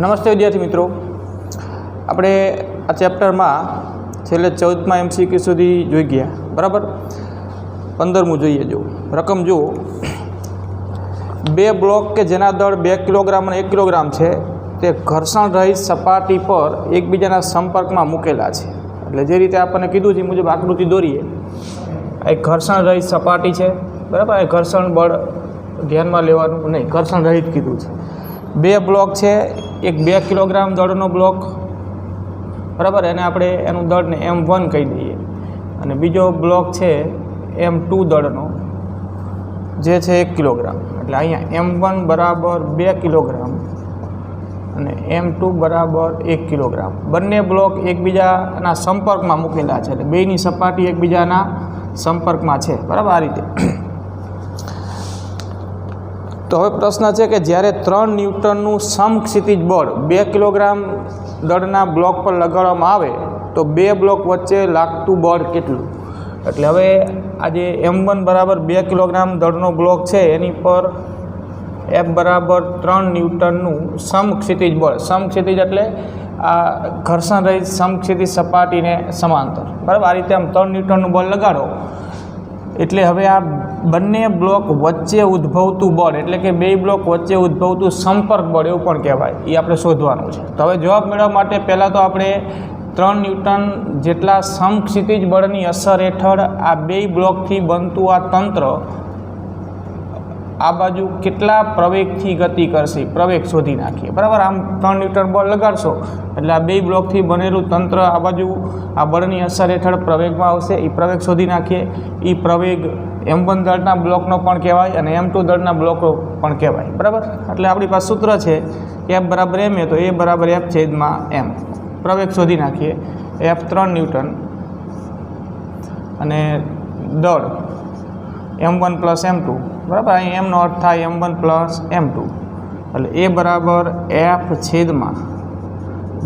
નમસ્તે વિદ્યાર્થી મિત્રો, આપણે આ ચેપ્ટરમાં છેલ્લે 14મા MCQ સુધી જોઈ ગયા, બરાબર. 15મું જોઈએ. જો રકમ જુઓ, બે બ્લોક કે જેના દળ 2 કિલોગ્રામ અને 1 કિલોગ્રામ છે તે ઘર્ષણ રહિત સપાટી પર એકબીજાના સંપર્કમાં મૂકેલા છે. એટલે જે રીતે આપણને કીધું છે એ મુજબ આકૃતિ દોરીએ. આ એક ઘર્ષણ રહિત સપાટી છે, બરાબર. આ ઘર્ષણ બળ ધ્યાનમાં લેવાનું નહીં, ઘર્ષણ રહિત કીધું છે. બે બ્લોક છે, એક 2 કિલોગ્રામ દળનો બ્લોક, બરાબર, એને આપણે એનું દળને M1 કહી દઈએ, અને બીજો બ્લોક છે M2 દળનો, જે છે 1 કિલોગ્રામ. એટલે અહીંયા M1 બરાબર 2 કિલોગ્રામ અને M2 બરાબર 1 કિલોગ્રામ. બંને બ્લોક એકબીજાના સંપર્કમાં મૂકેલા છે, એટલે બેની સપાટી એકબીજાના સંપર્કમાં છે, બરાબર. આ રીતે. તો હવે પ્રશ્ન છે કે જ્યારે 3 ન્યૂટનનું સમક્ષિતિજ બળ 2 કિલોગ્રામ દળના બ્લોક પર લગાડવામાં આવે તો બે બ્લોક વચ્ચે લાગતું બળ કેટલું? એટલે હવે આજે M1 બરાબર 2 કિલોગ્રામ દળનો બ્લોક છે, એની પર F બરાબર 3 ન્યૂટનનું સમક્ષિતિજ બળ. સમક્ષિતિજ એટલે આ ઘર્ષણ રહિત સમક્ષિતિજ સપાટીને સમાંતર, બરાબર. આ રીતે આમ 3 ન્યૂટનનું બળ લગાડો એટલે હવે આ બંને બ્લોક વચ્ચે ઉદ્ભવતું બળ, એટલે કે બે બ્લોક વચ્ચે ઉદ્ભવતું સંપર્ક બળ એવું પણ કહેવાય, એ આપણે શોધવાનું છે. તો હવે જવાબ મેળવવા માટે પહેલાં તો આપણે 3 ન્યૂટન જેટલા સમક્ષિતિજ બળની અસર હેઠળ આ બે બ્લોકથી બનતું આ તંત્ર આ બાજુ કેટલા પ્રવેગથી ગતિ કરશે, પ્રવેગ શોધી નાખીએ, બરાબર. આમ 3 ન્યૂટન બળ લગાડશો એટલે આ બે બ્લોકથી બનેલું તંત્ર આ બાજુ આ બળની અસર હેઠળ પ્રવેગમાં આવશે, એ પ્રવેગ શોધી નાખીએ. એ પ્રવેગ M1 દળના બ્લોકનો પણ કહેવાય અને M2 દળના બ્લોકનો પણ કહેવાય, બરાબર. એટલે આપણી પાસે સૂત્ર છે F બરાબર M એ તો A બરાબર F છેદમાં M. પ્રવેગ શોધી નાખીએ. F 3 ન્યૂટન અને દળ M1 પ્લસ M2, બરાબર. અહીં એમનો અર્થ થાય M1 પ્લસ M2, એટલે A બરાબર F છેદમાં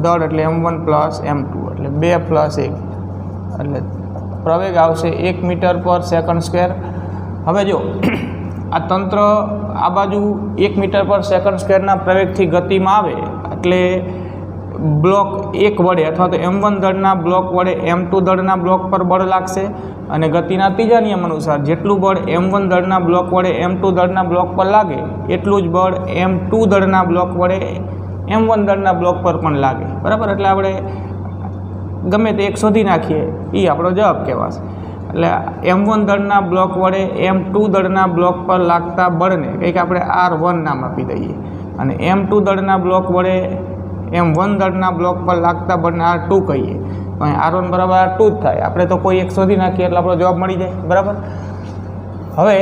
દળ એટલે M1 પ્લસ M2, એટલે 2 પ્લસ 1, એટલે પ્રવેગ આવશે 1 મીટર પર સેકન્ડ સ્ક્વેર. હવે જો આ તંત્ર આ બાજુ 1 મીટર પર સેકન્ડ સ્ક્વેરના પ્રવેગથી ગતિમાં આવે એટલે બ્લોક 1 વડે અથવા તો M1 દળના બ્લોક વડે M2 દળના બ્લોક પર બળ લાગશે, અને ગતિના ત્રીજા નિયમ અનુસાર જેટલું બળ M1 દળના બ્લોક વડે M2 દળના બ્લોક પર લાગે એટલું જ બળ M2 દળના બ્લોક વડે M1 દળના બ્લોક પર પણ લાગે, બરાબર. એટલે આપણે ગમે તે એક શોધી નાખીએ એ આપણો જવાબ કહેવાશે. એટલે M1 દળના બ્લોક વડે M2 દળના બ્લોક પર લાગતા બળને કંઈક આપણે R1 નામ આપી દઈએ, અને M2 દળના બ્લોક વડે M1 દળના બ્લોક પર લાગતા બળને R2 કહીએ. તો અહીં R1 બરાબર R2 જ થાય. આપણે તો કોઈ એક શોધી નાખીએ એટલે આપણો જવાબ મળી જાય, બરાબર. હવે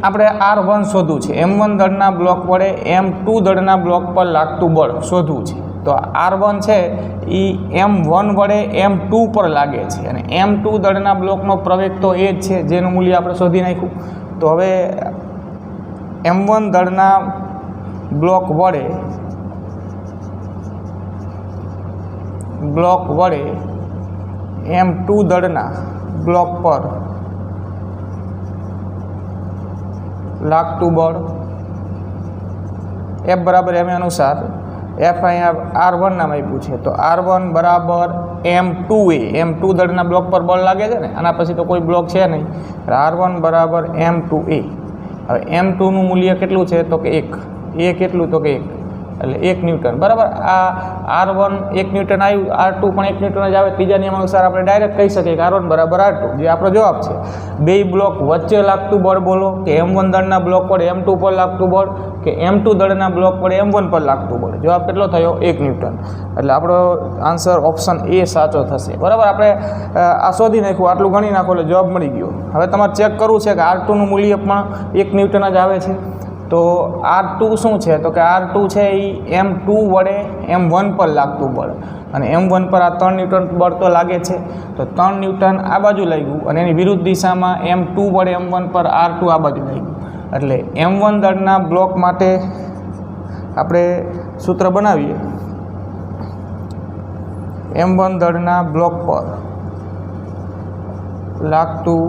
આપણે R1 શોધવું છે. M1 દળના બ્લોક વડે M2 દળના બ્લોક પર લાગતું બળ શોધવું છે. તો R1 છે એ M1 વડે M2 પર લાગે છે, અને M2 દળના બ્લોકનો પ્રવેગ તો એ જ છે જેનું મૂલ્ય આપણે શોધી નાખ્યું. તો હવે M1 દળના બ્લોક વડે M2 દળના બ્લોક પર લાગતું બળ F બરાબર M અનુસાર F અહીંયા R1 નામ આપ્યું છે. તો R1 બરાબર M2A, M2 દળના બ્લોક પર બળ લાગે છે ને, આના પછી તો કોઈ બ્લોક છે નહીં. R1 બરાબર M2A. હવે M2નું મૂલ્ય કેટલું છે તો કે 1. A કેટલું તો કે 1, એટલે 1 ન્યૂટન, બરાબર. આ R1 1 ન્યૂટન આવ્યું, R2 પણ 1 ન્યૂટન જ આવે. ત્રીજા નિયમ અનુસાર આપણે ડાયરેક્ટ કહી શકીએ કે R1 બરાબર R2, જે આપણો જવાબ છે. બે બ્લોક વચ્ચે લાગતું બળ બોલો, કે M1 દળના બ્લોક વડે M2 પર લાગતું બળ, કે M2 દળના બ્લોક વડે M1 પર લાગતું બળ. જવાબ કેટલો થયો? 1 ન્યૂટન. એટલે આપણો આન્સર ઓપ્શન A સાચો થશે, બરાબર. આપણે આ શોધી નાખ્યું, આટલું ગણી નાખો એટલે જવાબ મળી ગયો. હવે તમારે ચેક કરવું છે કે R2નું મૂલ્ય પણ 1 ન્યૂટન જ આવે છે. તો R2 શું છે તો કે R2 છે એ M2 વડે M1 પર લાગતું બળ, અને M1 પર આ 3 ન્યૂટન બળ તો લાગે છે. તો 3 ન્યૂટન આ બાજુ લાગ્યું, અને એની વિરુદ્ધ દિશામાં M2 વડે M1 પર R2 આ બાજુ લાગ્યું. એટલે M1 દળના બ્લોક માટે આપણે સૂત્ર બનાવીએ. M1 દળના બ્લોક પર લાગતું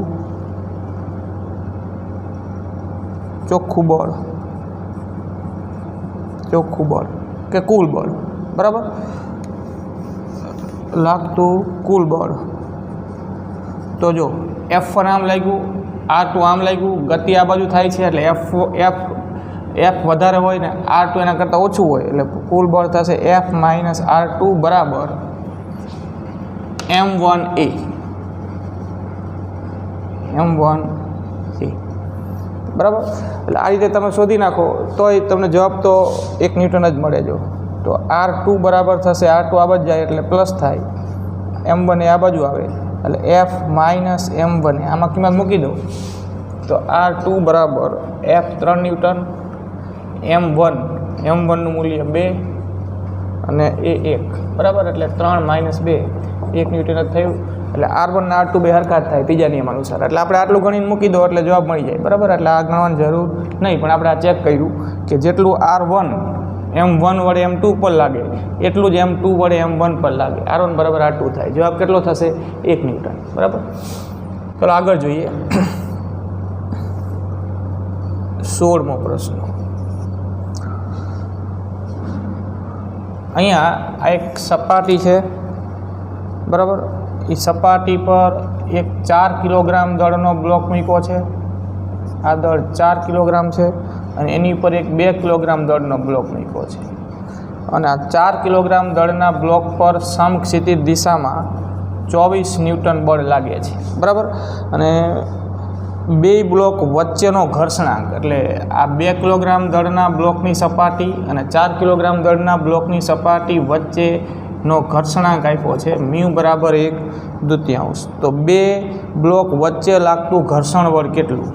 ચોખ્ખું બળ કે કુલ બળ, બરાબર, લાગતું કુલ બળ. તો જો F1 આમ લાગ્યું, R2 આમ લાગ્યું, ગતિ આ બાજુ થાય છે એટલે F વધારે હોય ને R2 એના કરતાં ઓછું હોય એટલે કુલ બળ થશે F - R2 બરાબર M1A. બરાબર, એટલે આ રીતે તમે શોધી નાખો તોય તમને જવાબ તો 1 ન્યૂટન જ મળે. જો તો R2 બરાબર થશે, R2 આ બાજુ જાય એટલે પ્લસ થાય, M1A આ બાજુ આવે એટલે F - M1A આમાં કિંમત મૂકી દો તો R2 બરાબર F 3 ન્યૂટન, M1નું મૂલ્ય 2 અને A 1 બરાબર, એટલે 3 - 2 1 ન્યૂટન જ થયું. એટલે R1 અને R2 બે હરખા જ થાય ત્રીજા નિયમ અનુસાર. એટલે આપણે આટલું ગણીને મૂકી દો એટલે જવાબ મળી જાય. બરાબર, એટલે આ ગણવાની જરૂર નહીં, પણ આપણે આ ચેક કર્યું કે જેટલું R1 M1 વડે M2 પર લાગે એટલું જ M2 વડે M1 પર લાગે. R1 બરાબર R2 થાય. જવાબ કેટલો થશે? 1 ન્યૂટન. બરાબર, ચાલો આગળ જોઈએ. 16મો પ્રશ્ન. અહીંયા આ એક સપાટી છે. બરાબર, એ સપાટી પર એક 4 કિલોગ્રામ દળનો બ્લોક મૂક્યો છે. આ દળ 4 કિલોગ્રામ છે અને એની ઉપર એક 2 કિલોગ્રામ દળનો બ્લોક મૂક્યો છે. અને આ 4 કિલોગ્રામ દળના બ્લોક પર સમક્ષિતિજ દિશામાં 24 ન્યૂટન બળ લાગે છે. બરાબર, અને બે બ્લોક વચ્ચેનો ઘર્ષણાંક એટલે આ 2 કિલોગ્રામ દળના બ્લોકની સપાટી અને 4 કિલોગ્રામ દળના બ્લોકની સપાટી વચ્ચેનો ઘર્ષણાંક આપ્યો છે મ્યુ બરાબર 1/2. તો બે બ્લોક વચ્ચે લાગતું ઘર્ષણ બળ કેટલું?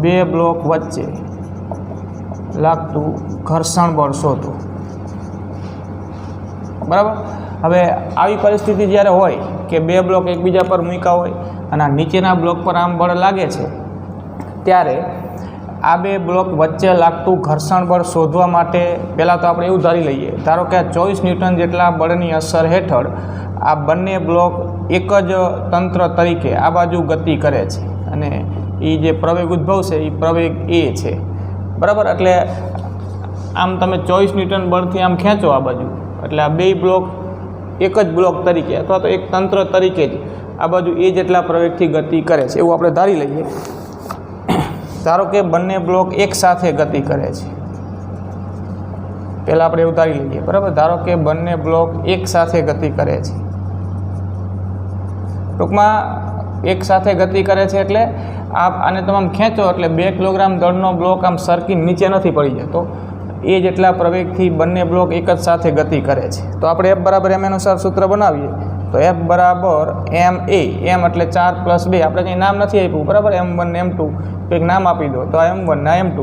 બે બ્લોક વચ્ચે લાગતું ઘર્ષણ બળ શોધો. બરાબર, હવે આવી પરિસ્થિતિ જ્યારે હોય કે બે બ્લોક એકબીજા પર મૂક્યા હોય અને નીચેના બ્લોક પર આમ બળ લાગે છે ત્યારે આ બે બ્લોક વચ્ચે લાગતું ઘર્ષણ બળ શોધવા માટે પહેલાં તો આપણે એવું ધારી લઈએ, ધારો કે આ 24 ન્યૂટન જેટલા બળની અસર હેઠળ આ બંને બ્લોક એક જ તંત્ર તરીકે આ બાજુ ગતિ કરે છે અને એ જે પ્રવેગ ઉદ્ભવશે એ પ્રવેગ A છે. બરાબર, એટલે આમ તમે 24 ન્યૂટન બળથી આમ ખેંચો આ બાજુ એટલે આ બે બ્લોક એક જ બ્લોક તરીકે અથવા તો એક તંત્ર તરીકે જ આ બાજુ A જેટલા પ્રવેગથી ગતિ કરે છે એવું આપણે ધારી લઈએ. ધારો કે બંને બ્લોક એક સાથે ગતિ કરે છે, પહેલાં આપણે એવું ધારી લઈએ. બરાબર, ધારો કે બંને બ્લોક એક સાથે ગતિ કરે છે. ટૂંકમાં એક સાથે ગતિ કરે છે એટલે આને તમે આમ ખેંચો એટલે 2 કિલોગ્રામ દળનો બ્લોક આમ સરકી નીચે નથી પડી જતો. એ જેટલા પ્રવેગથી બંને બ્લોક એક જ સાથે ગતિ કરે છે. તો આપણે F બરાબર M અનુસાર સૂત્ર બનાવીએ તો F બરાબર MA, M એટલે 4 + 2, આપણે કંઈ નામ નથી આપ્યું. બરાબર, M1 ને M2 કંઈક નામ આપી દો તો આ M1 ને M2.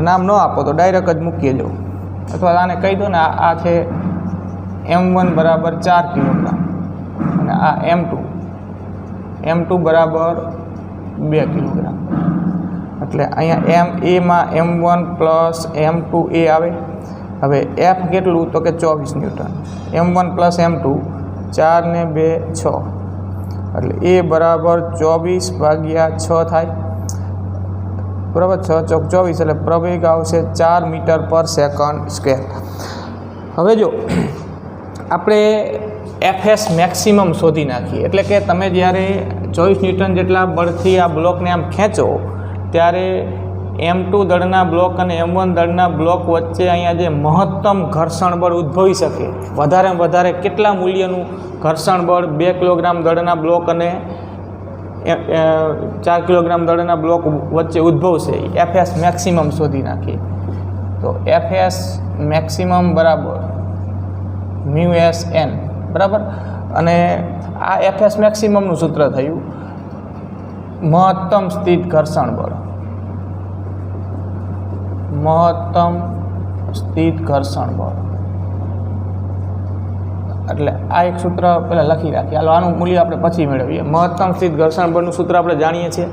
નામ ન આપો તો ડાયરેક્ટ જ મૂકીએ જો, અથવા આને કહી દો ને આ છે M1 બરાબર 4 કિલોગ્રામ અને આ M2 બરાબર 2 કિલોગ્રામ. એટલે અહીંયા MA માં M1 + M2A આવે. હવે F કેટલું તો કે 24 ન્યૂટન, M1 + M2 4 ને 2 6 એટલે A બરાબર 24/6 થાય. બરાબર, 6 × 24 એટલે પ્રવેગ આવશે 4 મીટર/સેકન્ડ². હવે જો આપણે Fs મેક્સિમમ શોધી નાખીએ એટલે કે તમે જ્યારે 24 ન્યૂટન જેટલા બળથી આ બ્લોકને આમ ખેંચો ત્યારે M2 દળના બ્લોક અને M1 દળના બ્લોક વચ્ચે અહીંયા જે મહત્તમ ઘર્ષણ બળ ઉદ્ભવી શકે વધારેમાં વધારે કેટલા મૂલ્યનું ઘર્ષણ બળ 2 કિલોગ્રામ દળના બ્લોક અને 4 કિલોગ્રામ દળના બ્લોક વચ્ચે ઉદ્ભવશે Fs મેક્સિમમ શોધી નાખીએ. તો Fs મેક્સિમમ બરાબર μSn. બરાબર, અને આ Fs મેક્સિમમનું સૂત્ર થયું મહત્તમ સ્થિત ઘર્ષણ બળ. મહત્તમ સ્થિત ઘર્ષણ બળ એટલે આ એક સૂત્ર પહેલાં લખી રાખીએ. હાલો આનું મૂલ્ય આપણે પછી મેળવીએ. મહત્તમ સ્થિત ઘર્ષણ બળનું સૂત્ર આપણે જાણીએ છીએ.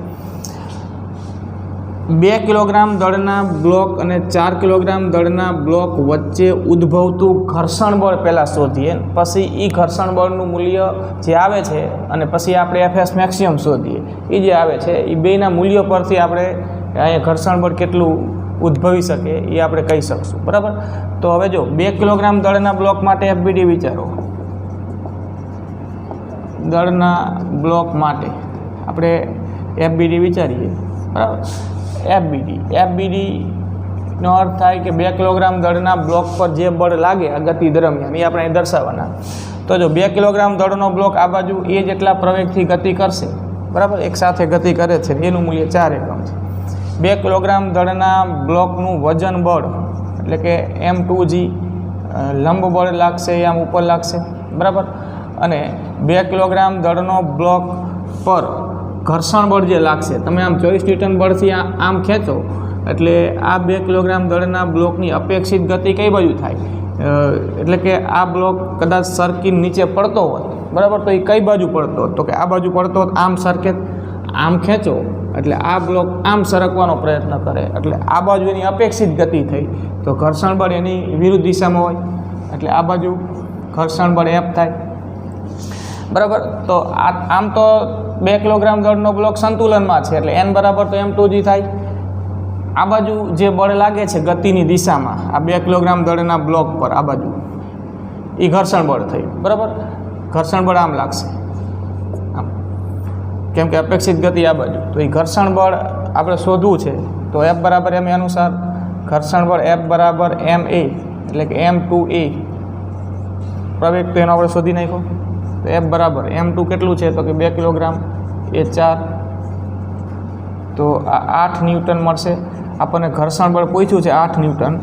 2 કિલોગ્રામ દળના બ્લોક અને 4 કિલોગ્રામ દળના બ્લોક વચ્ચે ઉદ્ભવતું ઘર્ષણ બળ પહેલાં શોધીએ, પછી એ ઘર્ષણ બળનું મૂલ્ય જે આવે છે અને પછી આપણે Fs મેક્સિમમ શોધીએ. એ જે આવે છે એ બેના મૂલ્યો પરથી આપણે અહીંયા ઘર્ષણ બળ કેટલું ઉદ્ભવી શકે એ આપણે કહી શકશું, બરાબર. તો હવે જો 2 કિલોગ્રામ દળના બ્લોક માટે FBD વિચારો. દળના બ્લોક માટે આપણે FBD વિચારીએ, બરાબર. FBDનો અર્થ થાય કે 2 કિલોગ્રામ દળના બ્લોક પર જે બળ લાગે આ ગતિ દરમિયાન એ આપણે દર્શાવવાના. તો જો 2 કિલોગ્રામ દળનો બ્લોક આ બાજુ એ જેટલા પ્રવેગથી ગતિ કરશે, બરાબર, એક સાથે ગતિ કરે છે, એનું મૂલ્ય 4 એકમ છે. 2 કિલોગ્રામ દળના બ્લોકનું વજન બળ એટલે કે M2G લંબ બળ લાગશે એ આમ ઉપર લાગશે, બરાબર. અને 2 કિલોગ્રામ દળનો બ્લોક પર ઘર્ષણ બળ જે લાગશે, તમે આમ 24 ન્યૂટન બળથી આમ ખેંચો એટલે આ 2 કિલોગ્રામ દળના બ્લોકની અપેક્ષિત ગતિ કઈ બાજુ થાય, એટલે કે આ બ્લોક કદાચ સરકી નીચે પડતો હોય, બરાબર, તો એ કઈ બાજુ પડતો હોત, તો કે આ બાજુ પડતો હોત, આમ સરકે, આમ ખેંચો એટલે આ બ્લોક આમ સરકવાનો પ્રયત્ન કરે એટલે આ બાજુ એની અપેક્ષિત ગતિ થઈ, તો ઘર્ષણ બળ એની વિરુદ્ધ દિશામાં હોય એટલે આ બાજુ ઘર્ષણ બળ F થાય, બરાબર. તો આમ તો 2 કિલોગ્રામ દળનો બ્લોક સંતુલનમાં છે એટલે N બરાબર તો M2G થાય. આ બાજુ જે બળ લાગે છે ગતિની દિશામાં આ 2 કિલોગ્રામ દળના બ્લોક પર આ બાજુ એ ઘર્ષણ બળ થયું, બરાબર. ઘર્ષણ બળ આમ લાગશે, આમ, કેમ કે અપેક્ષિત ગતિ આ બાજુ, તો એ ઘર્ષણ બળ આપણે શોધવું છે. તો F બરાબર M અનુસાર ઘર્ષણ બળ F બરાબર MA એટલે કે M2A પ્રવેગ તો એનો આપણે શોધી નાખ્યો. તો F બરાબર M2 કેટલું છે તો કે 2 કિલોગ્રામ એ 4, તો આ 8 ન્યૂટન મળશે આપણને. ઘર્ષણ બળ પૂછ્યું છે 8 ન્યૂટન,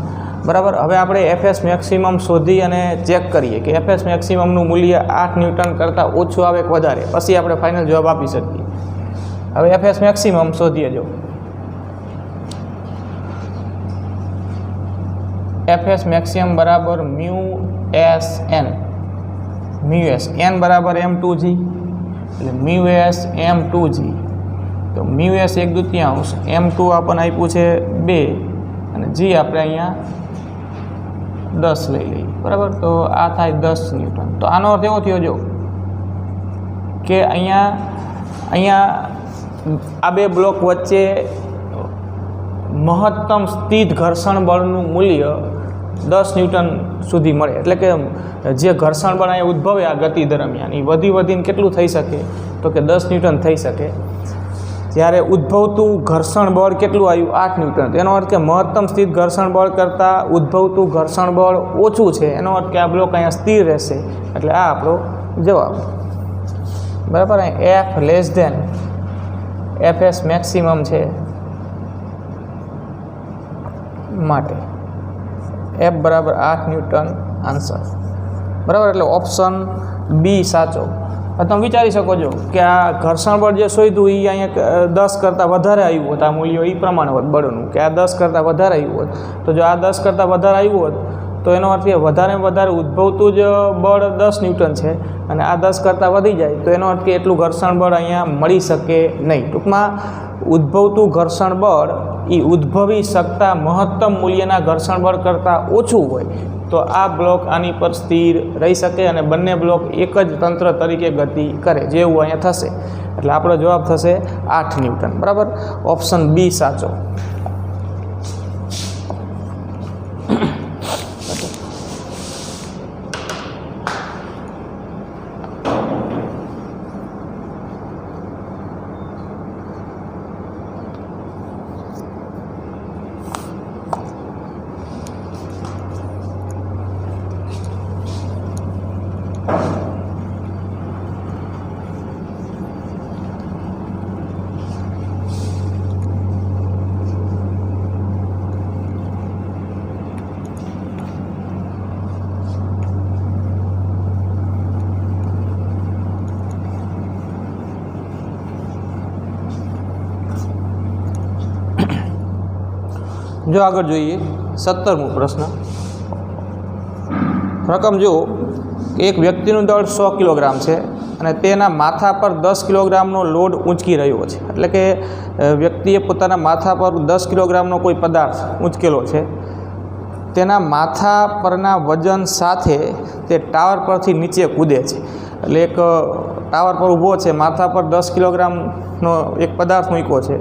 બરાબર. હવે આપણે FS મેક્સિમમ શોધી અને ચેક કરીએ કે FS મેક્સિમમનું મૂલ્ય 8 ન્યૂટન કરતાં ઓછું આવે કે વધારે, પછી આપણે ફાઇનલ જવાબ આપી શકીએ. હવે FS મેક્સિમમ શોધીએ. જો FS મેક્સિમમ બરાબર μSN, n બરાબર M2G એટલે μS M2G, તો μS 1/2, M2 આપણને આપ્યું છે 2 અને G આપણે અહીંયા 10 લઈ લઈએ, બરાબર. તો આ થાય 10 ન્યૂટન. તો આનો અર્થ એવો થયો જો કે અહીંયા આ 2 બ્લોક વચ્ચે મહત્તમ સ્થિત ઘર્ષણ બળનું મૂલ્ય 10 ન્યૂટન સુધી મળે, એટલે કે જે ઘર્ષણ બળ અહીંયા ઉદ્ભવે આ ગતિ દરમિયાન એ વધીને કેટલું થઈ શકે તો કે 10 ન્યૂટન થઈ શકે. જ્યારે ઉદ્ભવતું ઘર્ષણ બળ કેટલું આવ્યું 8 ન્યૂટન, એનો અર્થ કે મહત્તમ સ્થિત ઘર્ષણ બળ કરતાં ઉદ્ભવતું ઘર્ષણ બળ ઓછું છે, એનો અર્થ કે આ બ્લોક અહીંયા સ્થિર રહેશે, એટલે આ આપણો જવાબ, બરાબર. F less than FS maximum છે માટે F બરાબર 8 ન્યૂટન આન્સર, બરાબર. એટલે ઓપ્શન બી સાચો. તમે વિચારી શકો છો કે આ ઘર્ષણ બળ જે શોધ્યું એ અહીંયા 10 કરતાં વધારે આવ્યું હોત, આ મૂલ્ય એ પ્રમાણે હોત બળનું કે આ 10 કરતાં વધારે આવ્યું હોત, તો જો આ 10 કરતાં વધારે આવ્યું હોત તો એનો અર્થ એ વધારે ઉદ્ભવતું જ બળ 10 ન્યૂટન છે અને આ 10 કરતાં વધી જાય તો એનો અર્થ કે એટલું ઘર્ષણ બળ અહીંયા મળી શકે નહીં. ટૂંકમાં ઉદ્ભવતું ઘર્ષણ બળ એ ઉદ્ભવી શકતા મહત્તમ મૂલ્યના ઘર્ષણ બળ કરતાં ઓછું હોય તો આ બ્લોક આની પર સ્થિર રહી શકે અને બંને બ્લોક એક જ તંત્ર તરીકે ગતિ કરે, જેવું અહીંયા થશે. એટલે આપણો જવાબ થશે 8 ન્યૂટન, બરાબર. ઓપ્શન બી સાચો. જો આગળ જોઈએ 17મો પ્રશ્ન. રકમ જુઓ કે એક વ્યક્તિનું દળ 100 કિલોગ્રામ છે અને તેના માથા પર 10 કિલોગ્રામનો લોડ ઊંચકી રહ્યો છે, એટલે કે વ્યક્તિએ પોતાના માથા પર 10 કિલોગ્રામનો કોઈ પદાર્થ ઊંચકેલો છે. તેના માથા પરના વજન સાથે તે ટાવર પરથી નીચે કૂદે છે, એટલે એક ટાવર પર ઊભો છે, માથા પર 10 કિલોગ્રામનો એક પદાર્થ મૂક્યો છે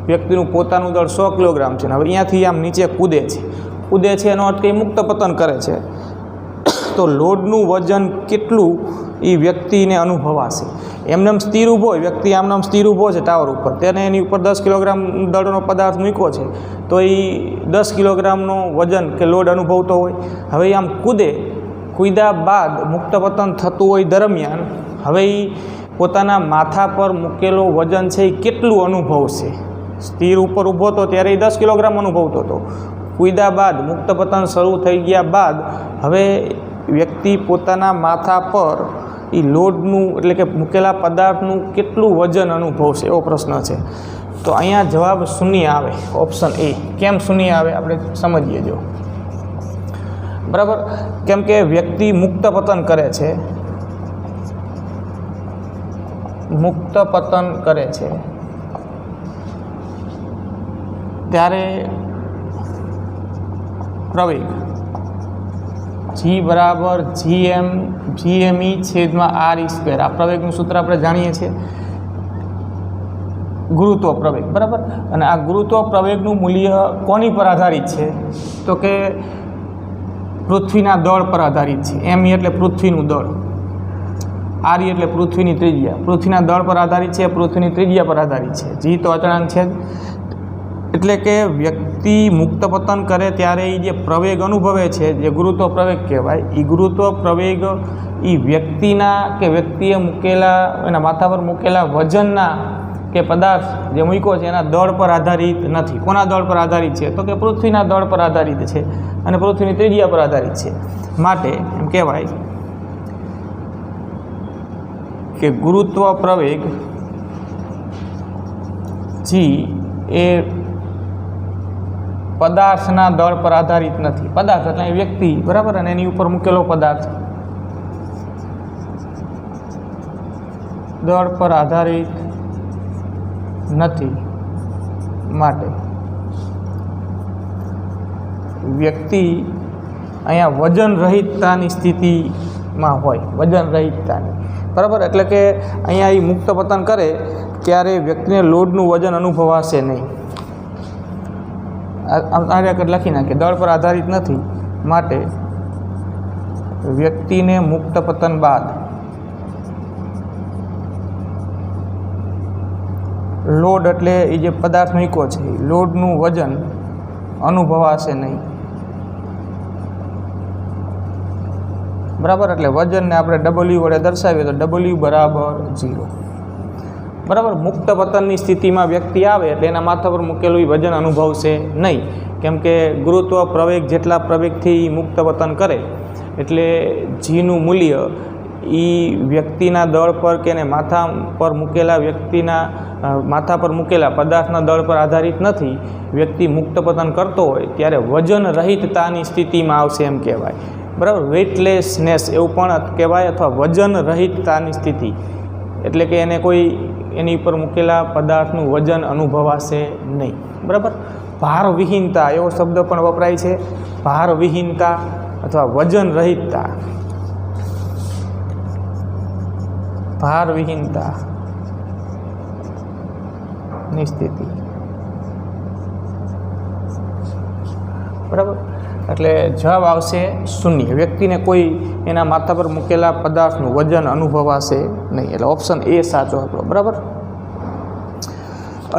વ્યક્તિનું પોતાનું દળ 100 કિલોગ્રામ છે. હવે અહીંયાથી આમ નીચે કૂદે છે એનો અર્થ કંઈ મુક્ત પતન કરે છે. તો લોડનું વજન કેટલું એ વ્યક્તિને અનુભવાશે. એમનેમ સ્થિર ઊભો હોય વ્યક્તિ, આમનામ સ્થિર ઊભો છે ટાવર ઉપર, તેને એની ઉપર 10 કિલોગ્રામ દળનો પદાર્થ મૂક્યો છે, તો એ 10 કિલોગ્રામનો વજન કે લોડ અનુભવતો હોય. હવે આમ કૂદ્યા બાદ મુક્ત પતન થતું હોય દરમિયાન હવે એ પોતાના માથા પર મૂકેલો વજન છે એ કેટલું અનુભવશે. સ્થિર ઉપર ઊભો હતો ત્યારે એ 10 કિલોગ્રામ અનુભવતો હતો. કૂદ્યા બાદ મુક્ત પતન શરૂ થઈ ગયા બાદ હવે વ્યક્તિ પોતાના માથા પર એ લોડનું એટલે કે મૂકેલા પદાર્થનું કેટલું વજન અનુભવશે, એવો પ્રશ્ન છે. તો અહીંયા જવાબ શૂન્ય આવે, ઓપ્શન એ. કેમ શૂન્ય આવે આપણે સમજીએ. જો બરાબર, કેમ કે વ્યક્તિ મુક્ત પતન કરે છે, ત્યારે પ્રવેગ G બરાબર GME છેદમાં RE². આ પ્રવેગનું સૂત્ર આપણે જાણીએ છીએ, ગુરુત્વ પ્રવેગ. બરાબર, અને આ ગુરુત્વ પ્રવેગનું મૂલ્ય કોની પર આધારિત છે? તો કે પૃથ્વીના દળ પર આધારિત છે. ME એટલે પૃથ્વીનું દળ, RE એટલે પૃથ્વીની ત્રિજ્યા. પૃથ્વીના દળ પર આધારિત છે, પૃથ્વીની ત્રિજ્યા પર આધારિત છે. G તો અચળાંક છે. એટલે કે વ્યક્તિ મુક્ત પતન કરે ત્યારે એ જે પ્રવેગ અનુભવે છે, જે ગુરુત્વ પ્રવેગ કહેવાય, એ ગુરુત્વ પ્રવેગ એ વ્યક્તિના કે વ્યક્તિએ મૂકેલા એના માથા પર મૂકેલા વજનના કે પદાર્થ જે મૂક્યો છે એના દળ પર આધારિત નથી. કોના દળ પર આધારિત છે? તો કે પૃથ્વીના દળ પર આધારિત છે અને પૃથ્વીની ત્રિજ્યા પર આધારિત છે. માટે એમ કહેવાય કે ગુરુત્વ પ્રવેગ G એ પદાર્થના દળ પર આધારિત નથી. પદાર્થ એટલે વ્યક્તિ, બરાબર, અને એની ઉપર મૂકેલો પદાર્થ દળ પર આધારિત નથી. માટે વ્યક્તિ અહીંયા વજન રહિતતાની સ્થિતિમાં હોય, વજન રહિતતાની. બરાબર, એટલે કે અહીંયા એ મુક્ત પતન કરે ત્યારે વ્યક્તિને લોડનું વજન અનુભવાશે નહીં. આગળ લખી નાખીએ, દળ પર આધારિત નથી માટે વ્યક્તિને મુક્ત પતન બાદ લોડ એટલે એ જે પદાર્થ મૂક્યો છે લોડનું વજન અનુભવાશે નહીં. બરાબર, એટલે વજનને આપણે W વડે દર્શાવીએ તો W બરાબર 0. બરાબર, મુક્ત પતનની સ્થિતિમાં વ્યક્તિ આવે એટલે એના માથા પર મૂકેલું વજન અનુભવશે નહીં. કેમ કે ગુરુત્વ પ્રવેગ જેટલા પ્રવેગથી મુક્ત પતન કરે એટલે Gનું મૂલ્ય એ વ્યક્તિના દળ પર કે એને માથા પર મૂકેલા પદાર્થના દળ પર આધારિત નથી. વ્યક્તિ મુક્ત પતન કરતો હોય ત્યારે વજન રહિતતાની સ્થિતિમાં આવશે એમ કહેવાય. બરાબર, વેઇટલેસનેસ એવું પણ કહેવાય, અથવા વજન રહિતતાની સ્થિતિ એટલે કે એને કોઈ એની ઉપર મૂકેલા પદાર્થનું વજન અનુભવાશે નહીં. બરાબર, ભારવિહીનતા એવો શબ્દ પણ વપરાય છે. ભારવિહીનતા અથવા વજન રહિતતા. ભારવિહીનતાની સ્થિતિ. બરાબર, એટલે જવાબ આવશે શૂન્ય. વ્યક્તિને કોઈ એના માથા પર મૂકેલા પદાર્થનું વજન અનુભવાશે નહીં. એટલે ઓપ્શન એ સાચો આપણો. બરાબર,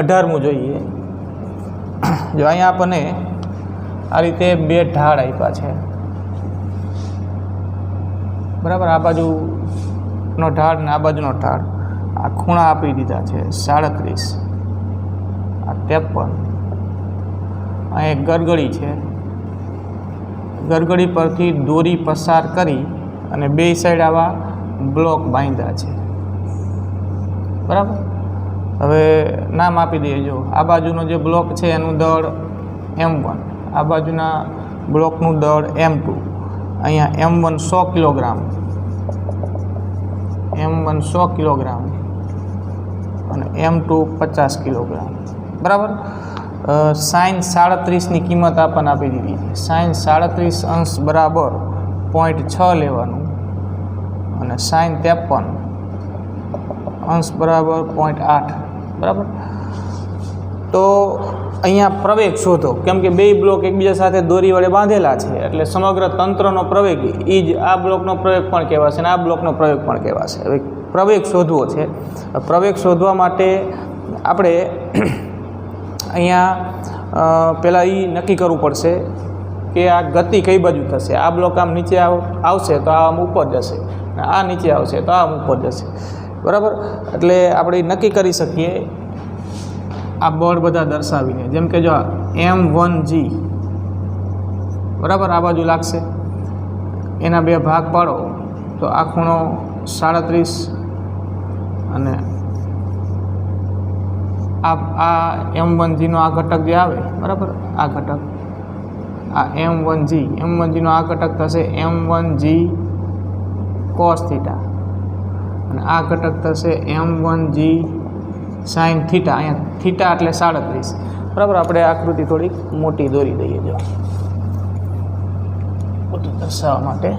18મું જોઈએ. જો અહીંયા આપણને આ રીતે બે ઢાળ આપ્યા છે. બરાબર, આ બાજુનો ઢાળ ને આ બાજુનો ઢાળ. આ ખૂણા આપી દીધા છે 37, આ 53. આ એક ગરગડી છે. ગરગડી પરથી દોરી પસાર કરી અને બે સાઈડ આવા બ્લોક બાંધ્યા છે. બરાબર, હવે નામ આપી દઈએ. જો આ બાજુનો જે બ્લોક છે એનું દળ M1, આ બાજુના બ્લોકનું દળ M2. અહીંયા M1 100 કિલોગ્રામ, M1 100 કિલોગ્રામ અને M2 50 કિલોગ્રામ. બરાબર, sin 37ની કિંમત આપણને આપી દીધી છે. sin 37 અંશ બરાબર 0.6 લેવાનું અને sin 53 અંશ બરાબર 0.8. બરાબર, તો અહીંયા પ્રવેગ શોધો, કેમ કે બે બ્લોક એકબીજા સાથે દોરી વડે બાંધેલા છે એટલે સમગ્ર તંત્રનો પ્રવેગ એ જ આ બ્લોકનો પ્રવેગ પણ કહેવાશે અને આ બ્લોકનો પ્રવેગ પણ કહેવાશે. હવે પ્રવેગ શોધવો છે. પ્રવેગ શોધવા માટે આપણે અહીંયા પહેલાં એ નક્કી કરવું પડશે કે આ ગતિ કઈ બાજુ થશે. આ બ્લોક આમ નીચે આવશે તો આમ ઉપર જશે, આ નીચે આવશે તો આમ ઉપર જશે, બરાબર. એટલે આપણે નક્કી કરી શકીએ આ બળ બધા દર્શાવીને, જેમ કે જો M1G બરાબર આ બાજુ લાગશે, એના બે ભાગ પાડો તો આ ખૂણો 37 અને આ M1Gનો આ ઘટક જે આવે બરાબર, આ ઘટક આ M1Gનો આ ઘટક થશે M1G cos થીટા અને આ ઘટક થશે M1G sin થીટા. અહીંયા થીટા એટલે 37 બરાબર. આપણે આકૃતિ થોડીક મોટી દોરી દઈએ જો બધું દર્શાવવા માટે.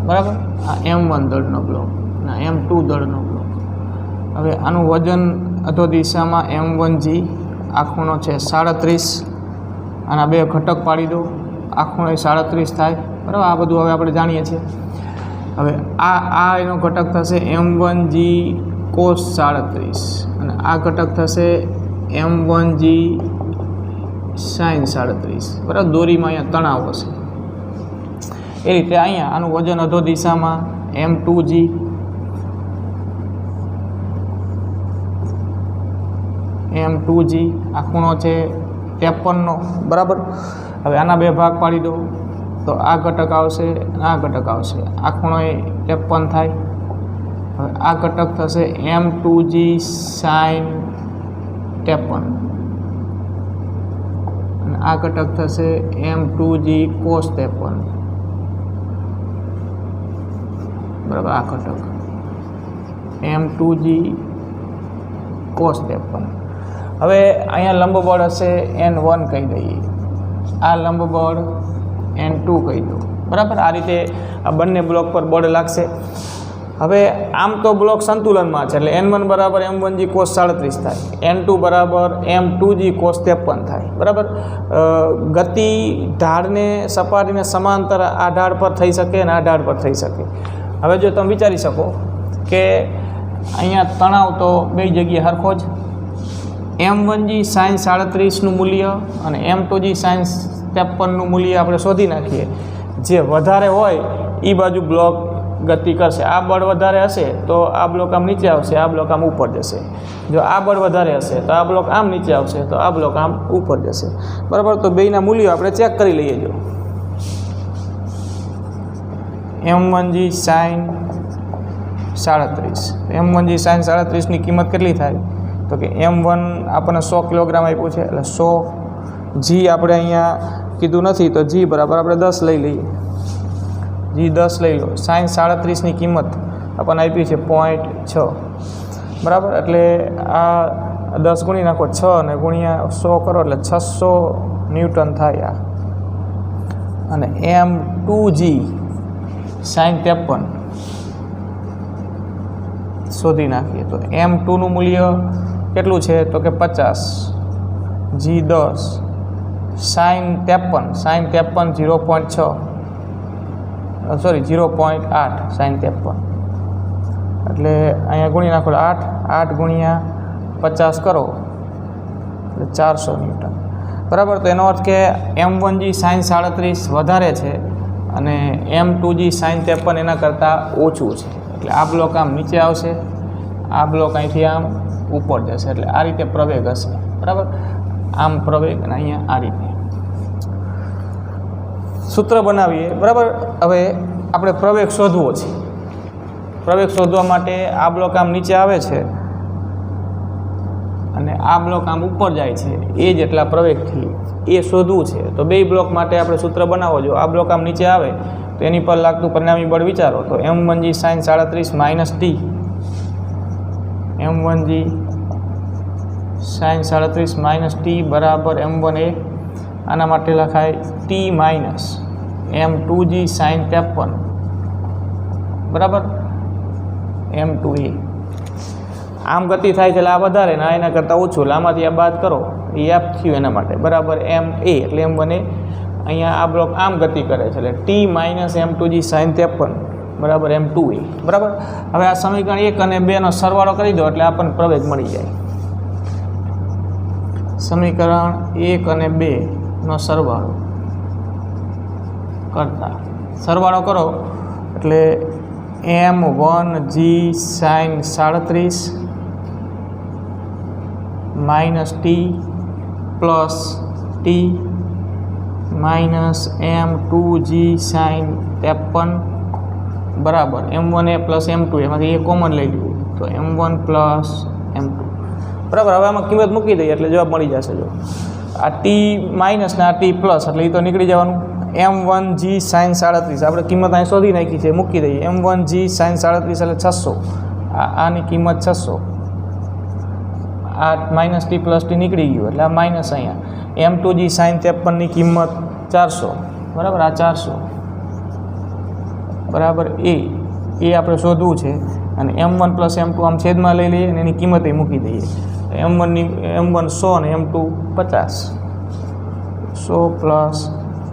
બરાબર. આ M1 દળનો બ્લોક ના M2 દળનો બ્લોક. હવે આનું વજન અધો દિશામાં M1G, આ ખૂણો છે 37, આના બે ઘટક પાડી દો, આ ખૂણો 37 થાય બરાબર. આ બધું હવે આપણે જાણીએ છીએ. હવે આ એનો ઘટક થશે M1G cos 37 અને આ ઘટક થશે M1G sin 37 બરાબર. દોરીમાં અહીંયા તણાવ હશે એ રીતે. અહીંયા આનું વજન અધો દિશામાં M2G, આ ખૂણો છે 53નો બરાબર. હવે આના બે ભાગ પાડી દો તો આ ઘટક આવશે અને આ ઘટક આવશે, આ ખૂણો 53 થાય. હવે આ ઘટક થશે M2G sin 53 અને આ ઘટક થશે M2G cos 53 બરાબર. આ ઘટક M2G cos 53. હવે અહીંયા લંબબળ હશે N1 કહી દઈએ, આ લંબબળ N2 કહી દો બરાબર. આ રીતે આ બંને બ્લોક પર બળ લાગશે. હવે આમ તો બ્લોક સંતુલનમાં છે એટલે N1 બરાબર M1G cos 37 થાય, N2 બરાબર M2G cos 53 થાય બરાબર. ગતિ ઢાળને સપાટીને સમાંતર આ ઢાળ પર થઈ શકે અને આ ઢાળ પર થઈ શકે. હવે જો તમે વિચારી શકો કે અહીંયા તણાવ તો બે જગ્યાએ સરખો જ, M1G sin 37નું મૂલ્ય અને M2G sin 53નું મૂલ્ય આપણે શોધી નાખીએ. જે વધારે હોય એ બાજુ બ્લોક ગતિ કરશે. આ બળ વધારે હશે તો આ બ્લોક આમ નીચે આવશે, આ બ્લોક આમ ઉપર જશે. જો આ બળ વધારે હશે તો આ બ્લોક આમ નીચે આવશે તો આ બ્લોક આમ ઉપર જશે બરાબર. તો બેયના મૂલ્યો આપણે ચેક કરી લઈએ. જો M1G sin 37, M1G sin 37ની કિંમત કેટલી થાય તો કે M1 આપણને 100 કિલોગ્રામ આપ્યું છે એટલે 100 G આપણે અહીંયા કીધું નથી તો G બરાબર આપણે 10 લઈ લઈએ. G 10 લઈ લો. sin 37ની કિંમત આપણને આપી છે 0.6 બરાબર. એટલે આ 10 ગુણી નાખો 6 અને ગુણ્યા 100 કરો એટલે 600 ન્યૂટન થાય આ. અને M2G sin 53 શોધી નાખીએ તો M2નું મૂલ્ય કેટલું છે તો કે 50, G 10, sin 53 0.6 સોરી 0.8 sin 53 એટલે અહીંયા ગુણી નાખો 8 ગુણ્યા 50 કરો એટલે 400 ન્યૂટન બરાબર. તો એનો અર્થ કે M1G sin 37 વધારે છે અને M2G sin 53 એના કરતાં ઓછું છે. એટલે આ બ્લોક આમ નીચે આવશે, આ બ્લોક અહીંથી આમ ઉપર જશે. એટલે આ રીતે પ્રવેગ હશે બરાબર. આમ પ્રવેગ અને અહીંયા આ રીતે સૂત્ર બનાવીએ બરાબર. હવે આપણે પ્રવેગ શોધવો છે. પ્રવેગ શોધવા માટે આ બ્લોક આમ નીચે આવે છે અને આ બ્લોક આમ ઉપર જાય છે, એ જ એટલા પ્રવેગથી એ શોધવું છે. તો બે બ્લોક માટે આપણે સૂત્ર બનાવો. જો આ બ્લોક આમ નીચે આવે તો એની પર લાગતું પરિણામી બળ વિચારો તો M1G sin 37 minus T m1g sin 37 minus T બરાબર m1a, આના માટે લખાય ટી માઇનસ m2g sin 53 બરાબર m2a. આમ ગતિ થાય છે એટલે આ વધારે ને એના કરતાં ઓછું, એટલે આમાંથી આ બાદ કરો એ f થયું એના માટે બરાબર ma એટલે m1a. અહીંયા આ બ્લોક આમ ગતિ કરે છે એટલે ટી માઇનસ m2g sin 53 બરાબર m2a બરાબર. હવે આ સમીકરણ 1 અને 2નો સરવાળો કરી દો એટલે આપણને પ્રવેગ મળી જાય. સમીકરણ 1 અને 2નો સરવાળો કરતા સરવાળો કરો એટલે m1g sin 37 minus T plus T minus m2g sin 53 બરાબર m1a પ્લસ m2 એમાંથી એ કોમન લઈ લીધું તો m1 પ્લસ m2 બરાબર. હવે આમાં કિંમત મૂકી દઈએ એટલે જવાબ મળી જશે. જો આ ટી માઇનસ ને આ ટી પ્લસ એટલે એ તો નીકળી જવાનું. m1g sin 37 આપણે કિંમત અહીં શોધી નાખી છે, મૂકી દઈએ m1g sin 37 એટલે 600, આની કિંમત 600, આ માઇનસ ટી પ્લસ ટી નીકળી ગયું એટલે આ માઇનસ અહીંયા m2g sin 53ની કિંમત 400 બરાબર. આ 400 બરાબર એ આપણે શોધવું છે અને m1 પ્લસ m2 આમ છેદમાં લઈ લઈએ અને એની કિંમત મૂકી દઈએ. m1 100 અને m2 50, 100 પ્લસ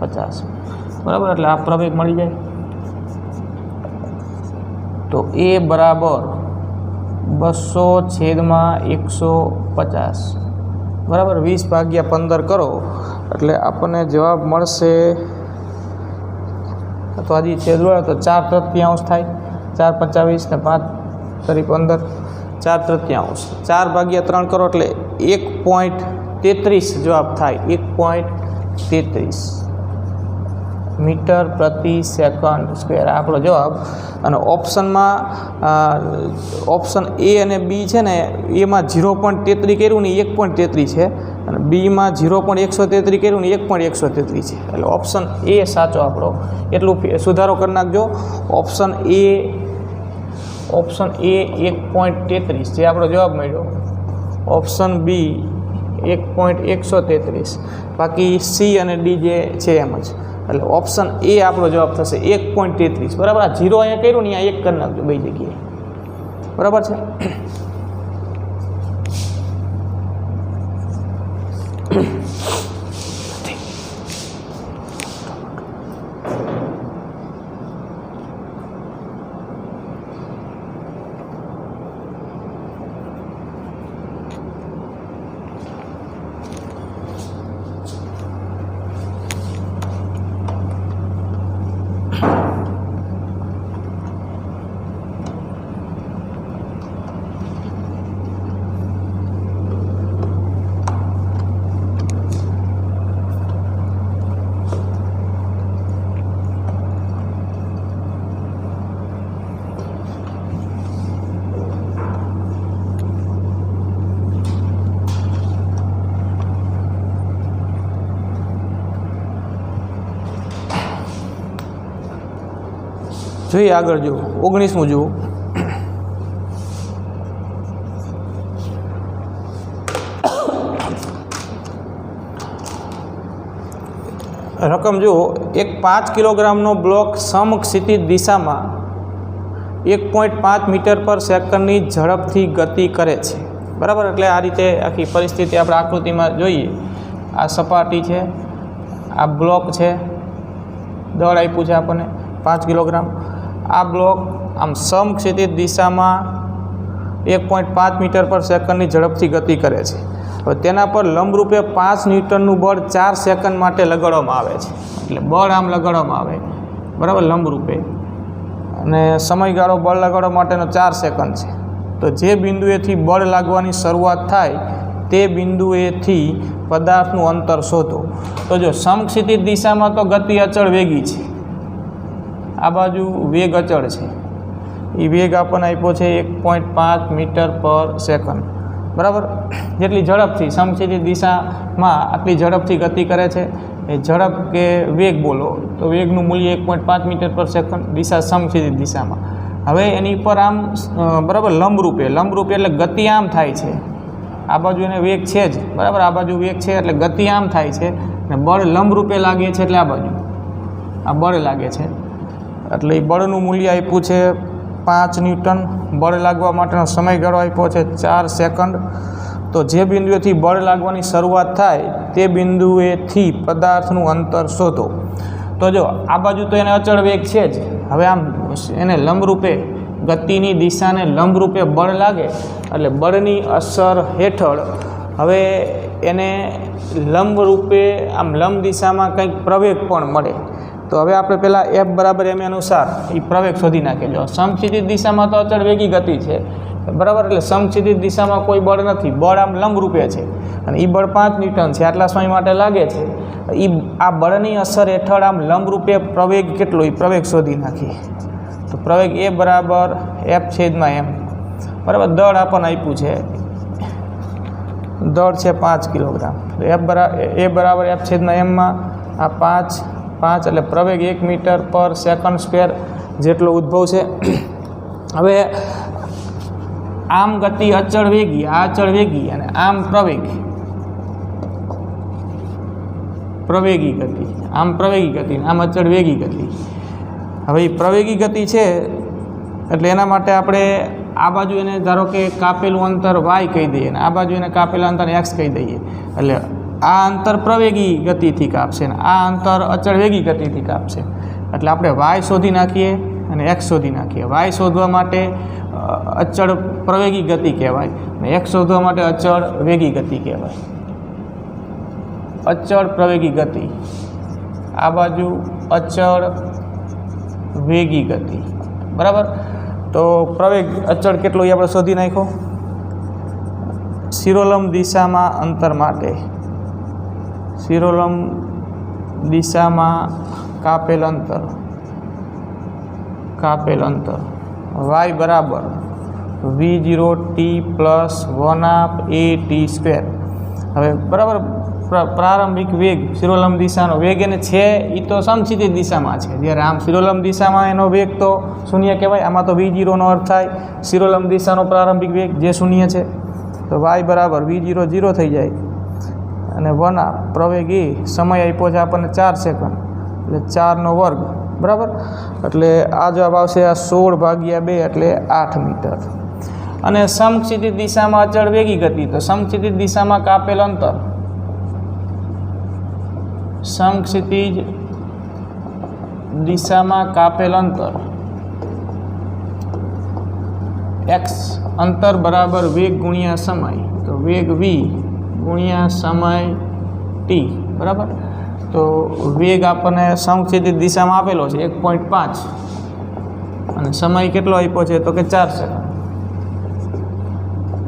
50 બરાબર એટલે આ પ્રવેગ મળી જાય. તો એ બરાબર 200/150 બરાબર 20/15 કરો એટલે આપણને જવાબ મળશે. તો હજી છેદ લો તો 4/3 થાય, 4/25 ને 5/15 4/3, 4/3 કરો એટલે 1.33 જવાબ થાય. 1.33 મીટર પ્રતિ સેકન્ડ સ્ક્વેર આપણો જવાબ. અને ઓપ્શનમાં ઓપ્શન એ અને બી છે ને એમાં 0.33 કર્યું ને 1.33 છે અને બીમાં 0.133 કર્યું ને 1.133 છે એટલે ઓપ્શન એ સાચો આપણો. એટલું સુધારો કરી નાખજો. ઓપ્શન એ 1.33 જે આપણો જવાબ મળ્યો. ઓપ્શન બી 1.133, બાકી સી અને ડી જે છે એમ જ. એટલે ઓપ્શન એ આપણો જવાબ થશે 1.33 બરાબર. આ 0 અહીંયા કર્યું ને અહીંયા 1 કરી નાખજો બે જગ્યાએ બરાબર છે. જોઈએ આગળ જુઓ 19મું જુઓ. રકમ જુઓ, એક 5 કિલોગ્રામનો બ્લોક સમક્ષિતિજ દિશામાં 1.5 મીટર પર સેકન્ડની ઝડપથી ગતિ કરે છે બરાબર. એટલે આ રીતે આખી પરિસ્થિતિ આપણે આકૃતિમાં જોઈએ. આ સપાટી છે, આ બ્લોક છે, દળ આપ્યું છે આપણને 5 કિલોગ્રામ. આ બ્લોક આમ સમક્ષિતિજ દિશામાં 1.5 મીટર પર સેકન્ડની ઝડપથી ગતિ કરે છે. હવે તેના પર લંબરૂપે 5 ન્યૂટનનું બળ 4 સેકન્ડ માટે લગાડવામાં આવે છે. એટલે બળ આમ લગાડવામાં આવે બરાબર લંબરૂપે, અને સમયગાળો બળ લગાડવા માટેનો 4 સેકન્ડ છે. તો જે બિંદુએથી બળ લાગવાની શરૂઆત થાય તે બિંદુએથી પદાર્થનું અંતર શોધો. તો જો સમક્ષિતિજ દિશામાં તો ગતિ અચળ વેગી છે, આ બાજુ વેગ અચળ છે. એ વેગ આપણને આપ્યો છે 1.5 મીટર પર સેકન્ડ બરાબર. જેટલી ઝડપથી સમક્ષિતિજ દિશામાં આટલી ઝડપથી ગતિ કરે છે એ ઝડપ કે વેગ બોલો તો વેગનું મૂલ્ય 1.5 મીટર પર સેકન્ડ, દિશા સમક્ષિતિજ દિશામાં. હવે એની પર આમ બરાબર લંબરૂપે એટલે ગતિ આમ થાય છે, આ બાજુ એને વેગ છે જ બરાબર, આ બાજુ વેગ છે એટલે ગતિ આમ થાય છે, અને બળ લંબરૂપે લાગે છે એટલે આ બાજુ આ બળ લાગે છે, એટલે એ બળનું મૂલ્ય આપ્યું છે 5 ન્યૂટન. બળ લાગવા માટેનો સમયગાળો આપ્યો છે 4 સેકન્ડ. તો જે બિંદુએથી બળ લાગવાની શરૂઆત થાય તે બિંદુએથી પદાર્થનું અંતર શોધો. તો જો આ બાજુ તો એને અચળ વેગ છે જ, હવે આમ એને લંબરૂપે ગતિની દિશાને લંબરૂપે બળ લાગે એટલે બળની અસર હેઠળ હવે એને લંબરૂપે આમ લંબ દિશામાં કંઈક પ્રવેગ પણ મળે. તો હવે આપણે પહેલાં F બરાબર m અનુસાર એ પ્રવેગ શોધી નાખીએ. સમક્ષિતિજ દિશામાં તો અચળ વેગી ગતિ છે બરાબર, એટલે સમક્ષિતિજ દિશામાં કોઈ બળ નથી, બળ આમ લંબરૂપે છે અને એ બળ 5 ન્યૂટન છે, આટલા સમય માટે લાગે છે. એ આ બળની અસર હેઠળ આમ લંબરૂપે પ્રવેગ કેટલો એ પ્રવેગ શોધી નાખીએ. તો પ્રવેગ A બરાબર F/m બરાબર. દળ આપણને આપ્યું છે, દળ છે 5 કિલોગ્રામ. તો A બરાબર F/m માં આ 5 એટલે પ્રવેગ 1 મીટર પર સેકન્ડ સ્ક્વેર જેટલો ઉદ્ભવ છે. હવે આમ ગતિ અચળ વેગી, આ અચળ વેગી અને આમ પ્રવેગી ગતિ, આમ પ્રવેગી ગતિ, આમ અચળ વેગી ગતિ. હવે એ પ્રવેગી ગતિ છે એટલે એના માટે આપણે આ બાજુ એને ધારો કે કાપેલું અંતર y કહી દઈએ અને આ બાજુ એને કાપેલું અંતર x કહી દઈએ, એટલે આ અંતર પ્રવેગી ગતિથી કાપશે ને આ અંતર અચળ વેગી ગતિથી કાપશે. એટલે આપણે y શોધી નાખીએ અને x શોધી નાખીએ. y શોધવા માટે અચળ પ્રવેગી ગતિ કહેવાય અને x શોધવા માટે અચળ વેગી ગતિ કહેવાય. અચળ પ્રવેગી ગતિ, આ બાજુ અચળ વેગી ગતિ બરાબર. તો પ્રવેગ અચળ કેટલો એ આપણે શોધી નાખ્યો. શિરોલંબ દિશામાં અંતર માટે, શિરોલંબ દિશામાં કાપેલ અંતર y બરાબર v0t પ્લસ 1/a/t². હવે બરાબર પ્રારંભિક વેગ શિરોલંબ દિશાનો વેગ એને છે એ તો સમક્ષિતિજ દિશામાં છે, જ્યારે આમ શિરોલંબ દિશામાં એનો વેગ તો શૂન્ય કહેવાય. આમાં તો v0નો અર્થ થાય શિરોલંબ દિશાનો પ્રારંભિક વેગ જે શૂન્ય છે. તો y બરાબર v0 0 થઈ જાય અને 1 પ્રવેગ એ સમય આપ્યો છે આપણને 4 સેકન્ડ એટલે 4નો વર્ગ બરાબર. એટલે આ જવાબ આવશે આ 16/2 એટલે 8 મીટર. અને સમક્ષિતિજ દિશામાં અચળ વેગી ગતિ, તો સમક્ષિતિજ દિશામાં કાપેલ અંતર, સમક્ષિતિજ દિશામાં કાપેલ અંતર x અંતર બરાબર વેગ ગુણ્યા સમય, તો વેગ v ગુણ્યા સમય t બરાબર. તો વેગ આપણને સમક્ષિતિજ દિશામાં આપેલો છે 1.5 અને સમય કેટલો આપ્યો છે તો કે 4 સેકન્ડ.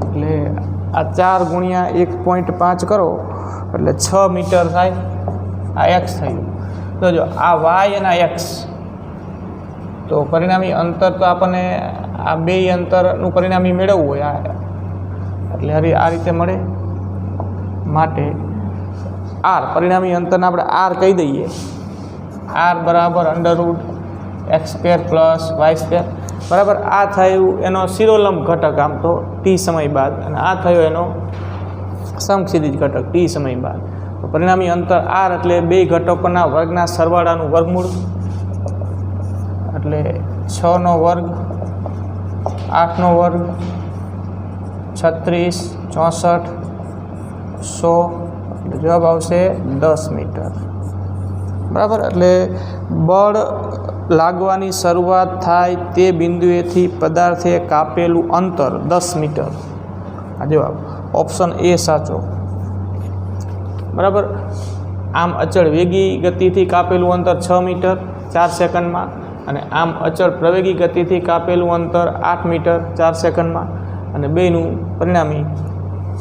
એટલે આ 4 ગુણ્યા 1.5 કરો એટલે 6 મીટર થાય. આ x થયું. તો જો આ y અને આ x, તો પરિણામી અંતર તો આપણને આ બે અંતરનું પરિણામી મેળવવું હોય એટલે આ રીતે મળે. માટે r પરિણામી અંતરને આપણે r કહી દઈએ. r બરાબર √x² + y² બરાબર. આ થયું એનો શિરોલંબ ઘટક આમ તો t સમય બાદ, અને આ થયો એનો સમક્ષિતિજ ઘટક t સમય બાદ. પરિણામી અંતર r એટલે બે ઘટકોના વર્ગના સરવાળાનું વર્ગમૂળ, એટલે 6નો વર્ગ 8નો વર્ગ 36 64 100 જવાબ આવશે 10 મીટર બરાબર. એટલે બળ લાગવાની શરૂઆત થાય તે બિંદુએથી પદાર્થે કાપેલું અંતર 10 મીટર. આ જવાબ ઓપ્શન એ સાચો બરાબર. આમ અચળ વેગી ગતિથી કાપેલું અંતર 6 મીટર 4 સેકન્ડમાં, અને આમ અચળ પ્રવેગી ગતિથી કાપેલું અંતર 8 મીટર 4 સેકન્ડમાં, અને બેનું પરિણામી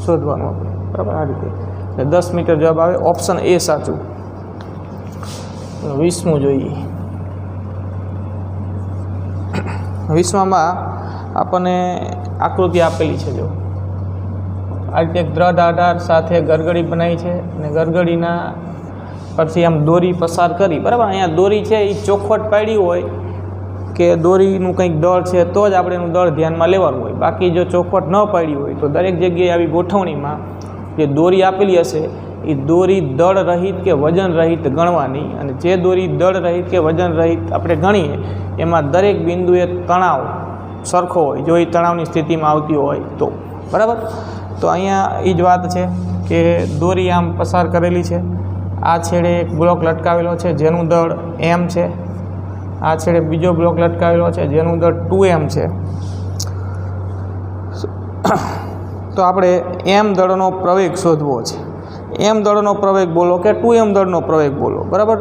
શોધવાનું આપણે બરાબર. આ રીતે એટલે 10 મીટર જવાબ આવે. ઓપ્શન એ સાચું. 20મું જોઈએ. 20માં આપણને આકૃતિ આપેલી છે. જો આ રીતે એક દ્રઢ આધાર સાથે ગરગડી બનાવી છે અને ગરગડીના પરથી આમ દોરી પસાર કરી બરાબર. અહીંયા દોરી છે એ ચોખવટ પાડી હોય કે દોરીનું કંઈક દળ છે તો જ આપણે એનું દળ ધ્યાનમાં લેવાનું હોય. બાકી જો ચોખવટ ન પાડી હોય તો દરેક જગ્યાએ આવી ગોઠવણીમાં જે દોરી આપેલી હશે એ દોરી દળ રહિત કે વજન રહિત ગણવાની, અને જે દોરી દળ રહિત કે વજન રહિત આપણે ગણીએ એમાં દરેક બિંદુએ તણાવ સરખો હોય, જો એ તણાવની સ્થિતિમાં આવતી હોય તો. બરાબર. તો અહીંયા એ જ વાત છે કે દોરી આમ પસાર કરેલી છે, આ છેડે એક બ્લોક લટકાવેલો છે જેનું દળ m છે, આ છેડે બીજો બ્લોક લટકાવેલો છે જેનું દળ 2m છે. તો આપણે m દળનો પ્રવેગ શોધવો છે. m દળનો પ્રવેગ બોલો કે 2m દળનો પ્રવેગ બોલો. બરાબર.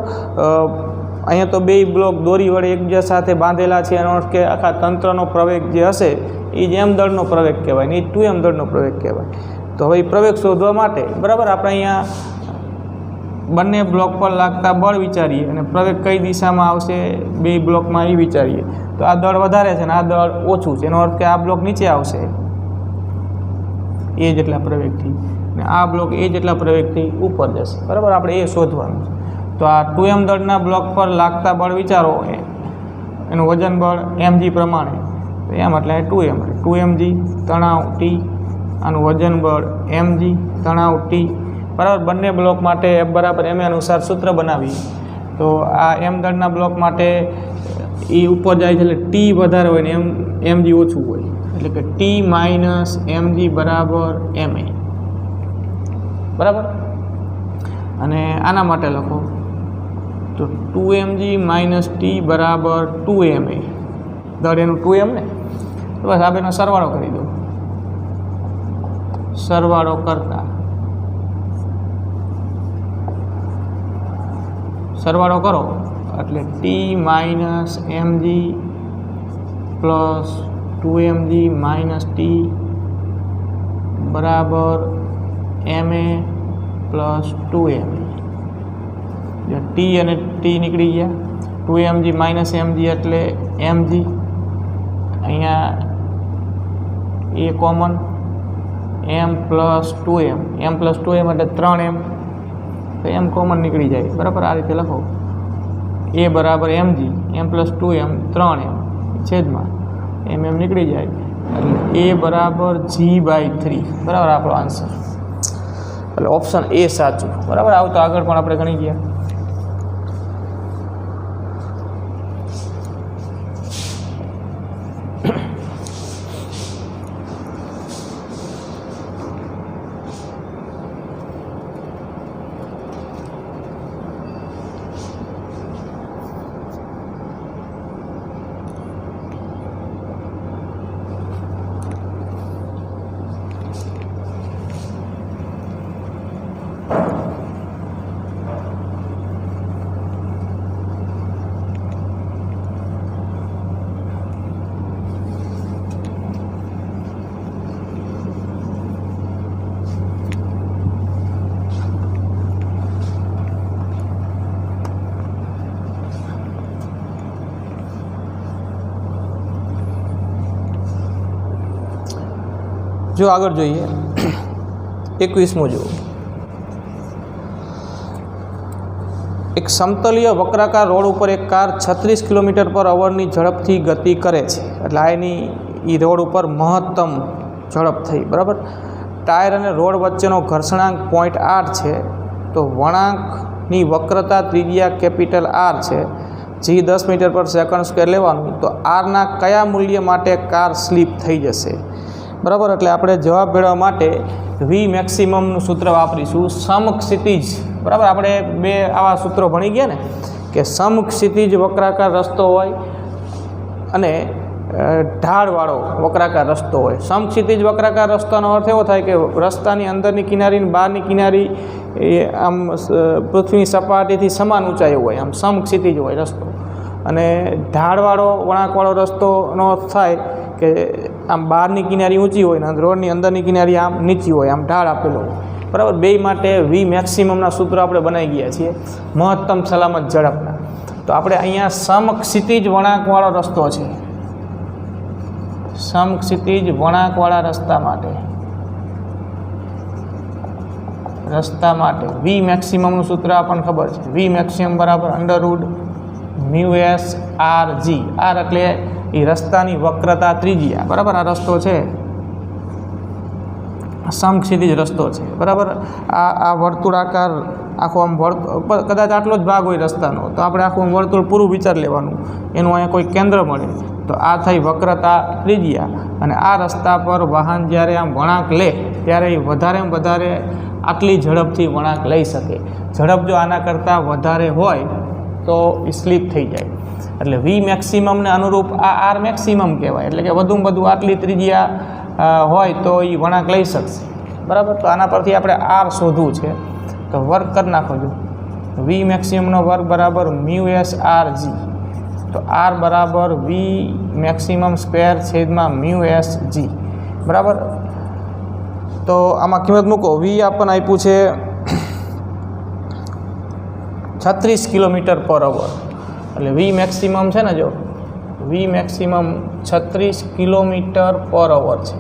અહીંયા તો બે બ્લોક દોરી વડે એકબીજા સાથે બાંધેલા છે, એનો અર્થ કે આખા તંત્રનો પ્રવેગ જે હશે એ જ m દળનો પ્રવેગ કહેવાય ને એ 2m દળનો પ્રવેગ કહેવાય. તો હવે એ પ્રવેગ શોધવા માટે બરાબર આપણે અહીંયા બંને બ્લોક પર લાગતા બળ વિચારીએ અને પ્રવેગ કઈ દિશામાં આવશે બે બ્લોકમાં એ વિચારીએ. તો આ દળ વધારે છે ને આ દળ ઓછું છે, એનો અર્થ કે આ બ્લોક નીચે આવશે એ જેટલા પ્રવેગથી, ને આ બ્લોક એ જેટલા પ્રવેગથી ઉપર જશે. બરાબર. આપણે એ શોધવાનું છે. તો આ 2m દળના બ્લોક પર લાગતા બળ વિચારો, એનું વજન બળ mg પ્રમાણે, તો એમ એટલે 2m 2mg તણાવ t, આનું વજન બળ mg તણાવ t. બરાબર. બંને બ્લોક માટે F બરાબર ma અનુસાર સૂત્ર બનાવી. તો આ m દળના બ્લોક માટે એ ઉપર જાય છે એટલે t વધારે હોય ને mg ઓછું હોય, એટલે કે t માઇનસ mg બરાબર ma. બરાબર. અને આના માટે લખો તો 2mg માઇનસ t બરાબર 2ma. દળ એનું 2m ને, તો બસ આ બેનો સરવાળો કરી દો. સરવાળો કરતા સરવાળો કરો એટલે t minus mg plus 2mg minus t બરાબર ma પ્લસ 2ma. t અને t નીકળી ગયા, 2mg માઇનસ mg એટલે mg, અહીંયા એ common, m plus 2m, m plus 2m એટલે 3m, તો m કોમન નીકળી જાય. બરાબર. આ રીતે લખો a બરાબર mg, m plus 2m 3m છેદમાં mm નીકળી જાય એટલે a બરાબર g/3. બરાબર. આપણો આન્સર એટલે ઓપ્શન એ સાચું. બરાબર. આવું તો આગળ પણ આપણે ગણી ગયા. જો આગળ જોઈએ 21મો જુઓ. એક સમતલીય વક્રાકાર રોડ ઉપર એક કાર 36 કિલોમીટર પર અવરની ઝડપથી ગતિ કરે છે. એટલે આ એની એ રોડ ઉપર મહત્તમ ઝડપ થઈ. બરાબર. ટાયર અને રોડ વચ્ચેનો ઘર્ષણાંક 0.8 છે. તો વળાંકની વક્રતા ત્રિજ્યા કેપિટલ R છે, જે 10 મીટર પર સેકન્ડ સ્ક્વેર લેવાનું. તો આરના કયા મૂલ્ય માટે કાર સ્લીપ થઈ જશે? બરાબર. એટલે આપણે જવાબ મેળવવા માટે v મેક્સિમમનું સૂત્ર વાપરીશું. સમક્ષિતિજ. બરાબર. આપણે બે આવા સૂત્રો ભણી ગયા ને કે સમક્ષિતિજ વક્રાકાર રસ્તો હોય અને ઢાળવાળો વક્રાકાર રસ્તો હોય. સમક્ષિતિજ વક્રાકાર રસ્તાનો અર્થ એવો થાય કે રસ્તાની અંદરની કિનારી અને બહારની કિનારી એ આમ પૃથ્વીની સપાટીથી સમાન ઊંચાઈ હોય, આમ સમક્ષિતિજ હોય રસ્તો. અને ઢાળવાળો વળાંકવાળો રસ્તોનો અર્થ થાય કે આમ બહારની કિનારી ઊંચી હોય ને રોડની અંદરની કિનારી આમ નીચી હોય, આમ ઢાળ આપેલો હોય. બરાબર. બે માટે v મેક્સિમમના સૂત્રો આપણે બનાવી ગયા છીએ મહત્તમ સલામત ઝડપના. તો આપણે અહીંયા સમક્ષિતિજ વળાંકવાળો રસ્તો છે, સમક્ષિતિજ વળાંકવાળા રસ્તા માટે v મેક્સિમમનું સૂત્ર આપણને ખબર છે. v મેક્સિમમ બરાબર √ μsRg, આર એટલે એ રસ્તાની વક્રતા ત્રિજ્યા, બરાબર. આ રસ્તો છે, સમક્ષિતિજ રસ્તો છે, બરાબર. આ વર્તુળાકાર આખો આમ કદાચ આટલો જ ભાગ હોય રસ્તાનો, તો આપણે આખું વર્તુળ પૂરું વિચાર લેવાનું, એનું અહીંયા કોઈ કેન્દ્ર મળે તો આ થઈ વક્રતા ત્રિજ્યા. અને આ રસ્તા પર વાહન જ્યારે આમ વળાંક લે ત્યારે એ વધારેમાં વધારે આટલી ઝડપથી વળાંક લઈ શકે. ઝડપ જો આના કરતાં વધારે હોય તો એ સ્લીપ થઈ જાય. એટલે વી મેક્સિમમને અનુરૂપ આ આર મેક્સિમમ કહેવાય. એટલે કે વધુમાં વધુ આટલી ત્રિજ્યા હોય તો એ વળાંક લઈ શકશે, બરાબર. તો આના પરથી આપણે આર શોધવું છે, તો વર્ગ કરી નાખો જો. વી મેક્સિમમનો વર્ગ બરાબર μsRg, તો આર બરાબર વી મેક્સિમમ સ્ક્વેર છેદમાં μsg, બરાબર. તો આમાં કિંમત મૂકો. વી આપણને આપ્યું છે 36 km/h. એટલે વી મેક્સિમમ છે ને, જો વી મેક્સિમમ 36 km/h છે.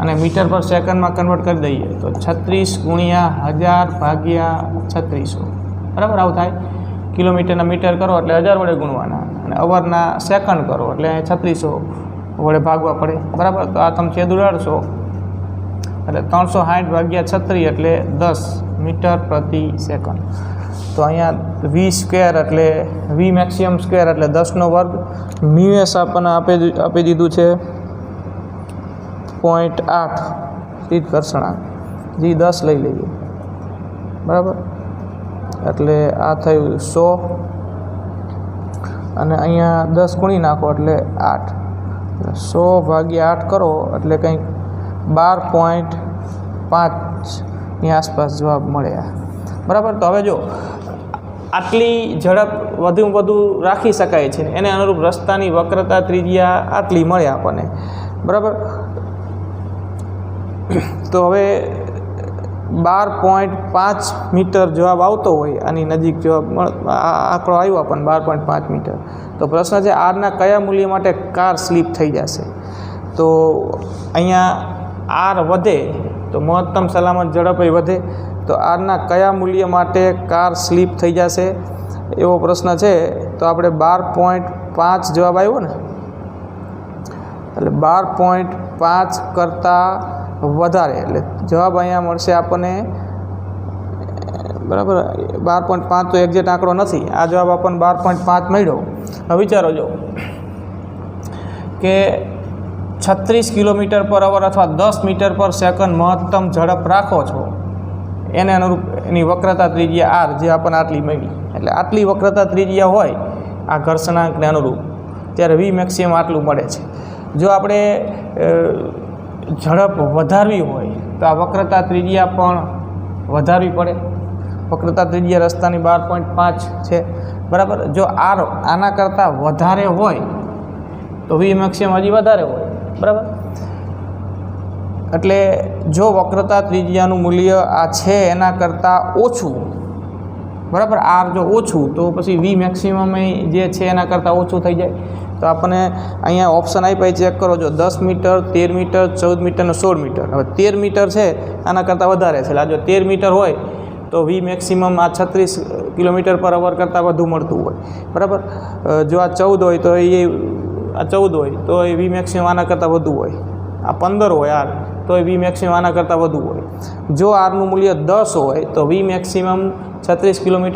અને મીટર પર સેકન્ડમાં કન્વર્ટ કરી દઈએ તો 36 × 1000 ભાગ્યા 3600, બરાબર. આવું થાય. કિલોમીટરના મીટર કરો એટલે 1000 વડે ગુણવાના, અને અવરના સેકન્ડ કરો એટલે 3600 વડે ભાગવા પડે, બરાબર. તો આ તમે છેદ ઉડાડશો એટલે 360 ભાગ્યા 36 એટલે 10 મીટર પ્રતિ સેકન્ડ. તો અહીંયા વી સ્ક્વેર એટલે વી મેક્સિમમ સ્ક્વેર એટલે 10નો વર્ગ. μs આપણને આપી દીધું છે 0.8 સ્થિત ઘર્ષણાંક, જી 10 લઈ લઈએ, બરાબર. એટલે આ થયું 100, અને અહીંયા 10 ગુણી નાખો એટલે 8. 100 ભાગ્યા 8 કરો એટલે કંઈક 12.5ની આસપાસ જવાબ મળ્યા, બરાબર. તો હવે જો આટલી ઝડપ વધુ રાખી શકાય છે, એને અનુરૂપ રસ્તાની વક્રતા ત્રિજ્યા આટલી મળે આપણને, બરાબર. તો હવે 12.5 મીટર જવાબ આવતો હોય, આની નજીક જવાબ આંકડો આવ્યો આપણને 12.5 મીટર. તો પ્રશ્ન છે આરના કયા મૂલ્ય માટે કાર સ્લીપ થઈ જશે? તો અહીંયા આર વધે તો મહત્તમ સલામત ઝડપ વધે. તો આરના કયા મૂલ્ય માટે કાર સ્લીપ થઈ જશે એવો પ્રશ્ન છે. તો આપણે 12.5 જવાબ આવ્યો ને, એટલે 12.5 કરતાં વધારે, એટલે જવાબ અહીંયા મળશે આપણને, બરાબર. 12.5 તો એક્ઝેક્ટ આંકડો નથી, આ જવાબ આપણને 12.5 મળ્યો. હવે વિચારો જો કે 36 km/h અથવા 10 મીટર પર સેકન્ડ મહત્તમ ઝડપ રાખો છો, એને અનુરૂપ એની વક્રતા ત્રિજ્યા આર જે આપણને આટલી મળી. એટલે આટલી વક્રતા ત્રિજ્યા હોય આ ઘર્ષણાંકને અનુરૂપ, ત્યારે વી મેક્સિમમ આટલું મળે છે. જો આપણે ઝડપ વધારવી હોય તો આ વક્રતા ત્રિજ્યા પણ વધારવી પડે. વક્રતા ત્રિજ્યા રસ્તાની 12.5 છે, બરાબર. જો આર આના કરતાં વધારે હોય તો વી મેક્સિમમ હજી વધારે હોય, બરાબર. એટલે જો વક્રતા ત્રિજ્યાનું મૂલ્ય આ છે એના કરતાં ઓછું, બરાબર, આર જો ઓછું તો પછી વી મેક્સિમમ જે છે એના કરતાં ઓછું થઈ જાય. તો આપણને અહીંયા ઓપ્શન આપ્યા ચેક કરો. જો 10 મીટર, 13 મીટર, 14 મીટર અને 16 મીટર. હવે 13 મીટર છે આના કરતાં વધારે છે. એટલે જો 13 મીટર હોય તો વી મેક્સિમમ આ 36 km/h કરતાં વધુ મળતું હોય, બરાબર. જો આ 14 હોય તો આ 14 હોય તો એ વી મેક્સિમમ આના કરતાં વધુ હોય. આ 15 હોય આર તો એ વી મેક્સિમમ આના કરતાં વધુ હોય. જો આરનું મૂલ્ય 10 હોય તો વી મેક્સિમમ 36 km/h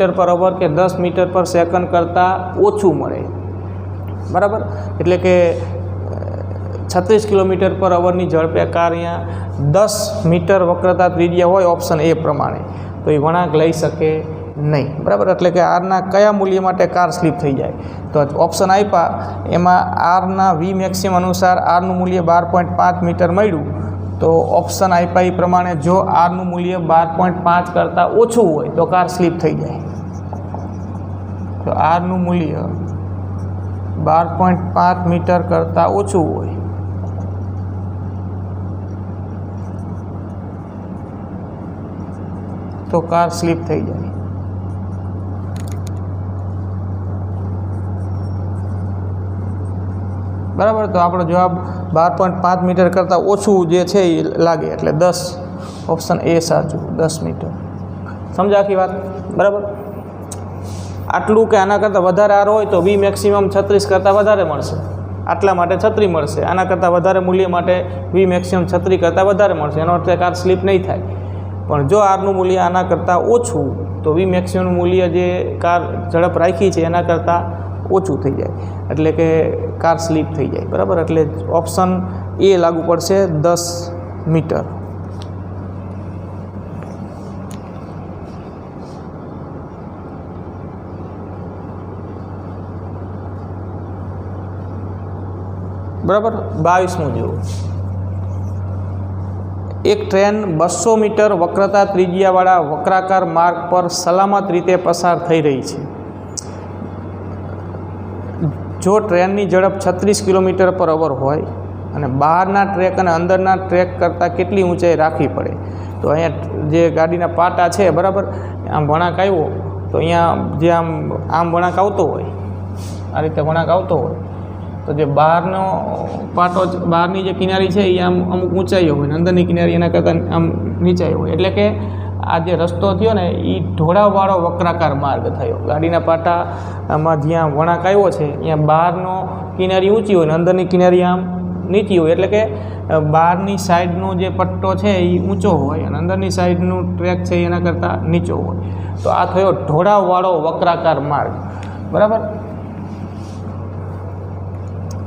કે 10 મીટર પર સેકન્ડ કરતાં ઓછું મળે, બરાબર. એટલે કે 36 km/hની ઝડપે કાર અહીંયા 10 મીટર વક્રતા ત્રિજ્યા હોય ઓપ્શન એ પ્રમાણે, તો એ વળાંક લઈ શકે નહીં, બરાબર. એટલે કે આરના કયા મૂલ્ય માટે કાર સ્લીપ થઈ જાય? તો ઓપ્શન આપ્યા એમાં આરના વી મેક્સિમમ અનુસાર આરનું મૂલ્ય 12.5 મીટર મળ્યું. તો ઓપ્શન આપ્યા એ પ્રમાણે જો આરનું મૂલ્ય 12.5 કરતાં ઓછું હોય તો કાર સ્લીપ થઈ જાય. તો આરનું મૂલ્ય 12.5 મીટર કરતાં ઓછું હોય તો કાર સ્લીપ થઈ જાય. બરાબર. તો આપણો જવાબ 12.5 મીટર કરતાં ઓછું જે છે એ લાગે, એટલે 10 ઓપ્શન એ સાચું, 10 મીટર. સમજા આખી વાત, બરાબર. આટલું કે આના કરતાં વધારે આર હોય તો વી મેક્સિમમ 36 કરતાં વધારે મળશે, આટલા માટે 36 મળશે, આના કરતાં વધારે મૂલ્ય માટે વી મેક્સિમમ 36 કરતાં વધારે મળશે, એનો અર્થ કાર સ્લીપ નહીં થાય. પણ જો આરનું મૂલ્ય આના કરતાં ઓછું તો વી મેક્સિમમ મૂલ્ય જે કાર ઝડપ રાખી છે એના કરતાં ઓછું થઈ જાય, એટલે કે કાર સ્લીપ થઈ જાય. બરાબર, એટલે ઓપ્શન એ લાગુ પડશે 10 મીટર. બરાબર. 22મું જુઓ. એક ટ્રેન 200 મીટર વક્રતા ત્રિજ્યાવાળા વક્રાકાર માર્ગ પર સલામત રીતે પસાર થઈ રહી છે. જો ટ્રેનની ઝડપ 36 કિલોમીટર પર અવર હોય અને બહારના ટ્રેક અને અંદરના ટ્રેક કરતાં કેટલી ઊંચાઈ રાખવી પડે, તો અહીંયા જે ગાડીના પાટા છે, બરાબર, આમ વળાંક આવ્યો તો અહીંયા જે આમ વળાંક આવતો હોય, આ રીતે વળાંક આવતો હોય, તો જે બહારનો પાટો, બહારની જે કિનારી છે એ આમ અમુક ઊંચાઈ હોય ને અંદરની કિનારી એના કરતાં આમ નીચાઈ હોય. એટલે કે આ જે રસ્તો થયો ને એ ઢોળાવવાળો વક્રાકાર માર્ગ થયો. ગાડીના પાટામાં જ્યાં વળાંક આવ્યો છે ત્યાં બહારનો કિનારી ઊંચી હોય ને અંદરની કિનારી આમ નીચી હોય, એટલે કે બહારની સાઈડનો જે પટ્ટો છે એ ઊંચો હોય અને અંદરની સાઈડનું ટ્રેક છે એના કરતાં નીચો હોય. તો આ થયો ઢોળાવવાળો વક્રાકાર માર્ગ. બરાબર.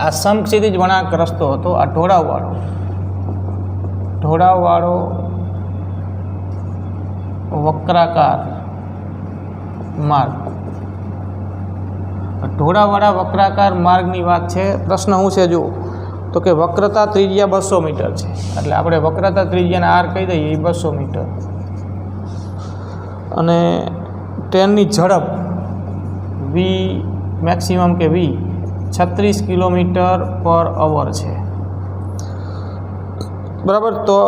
આ સમક્ષિતિજ વળાંક રસ્તો હતો, આ ઢોળાવવાળો વક્રાકાર માર્ગ. ઢોળાવવાળા વક્રાકાર માર્ગની વાત છે. પ્રશ્ન શું છે જુઓ, તો કે વક્રતા ત્રિજ્યા 200 મીટર છે, એટલે આપણે વક્રતા ત્રિજ્યાને આર કહી દઈએ, એ 200 મીટર, અને ટ્રેનની ઝડપ વી મેક્સિમમ કે વી 36 કિલોમીટર પર અવર છે. બરાબર. તો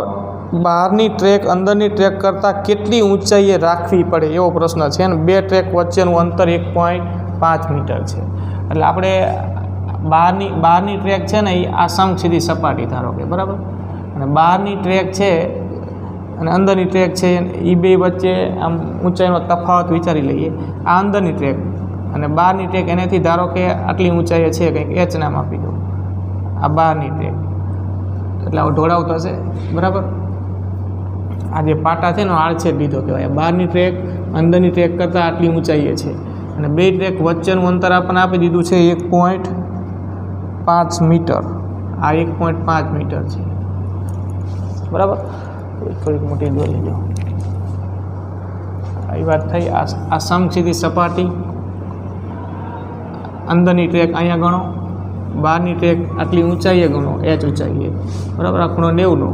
બહારની ટ્રેક અંદરની ટ્રેક કરતાં કેટલી ઊંચાઈએ રાખવી પડે એવો પ્રશ્ન છે, અને બે ટ્રેક વચ્ચેનું અંતર 1.5 મીટર છે. એટલે આપણે બહારની ટ્રેક છે ને એ આ સમક્ષિતિજ સપાટી ધારો કે, બરાબર, અને બહારની ટ્રેક છે અને અંદરની ટ્રેક છે એ બે વચ્ચે આમ ઊંચાઈનો તફાવત વિચારી લઈએ. આ અંદરની ટ્રેક અને બહારની ટ્રેક, એનાથી ધારો કે આટલી ઊંચાઈએ છે, કંઈક એચ નામ આપી દો, આ બહારની ટ્રેક, એટલે આવો ઢોળાવ થશે. બરાબર. આ જે પાટા છે ને આડછેદ લીધો કહેવાય. બહારની ટ્રેક અંદરની ટ્રેક કરતાં આટલી ઊંચાઈએ છે અને બે ટ્રેક વચ્ચેનું અંતર આપણને આપી દીધું છે 1.5 મીટર. આ 1.5 મીટર છે. બરાબર. થોડીક મોટી દોરી લેજો. એ વાત થઈ. આ સમક્ષિતિજ સપાટી, અંદરની ટ્રેક અહીંયા ગણો, બહારની ટ્રેક આટલી ઊંચાઈએ ગણો, એચ ઊંચાઈએ. બરાબર. આ ખૂણો 90નો,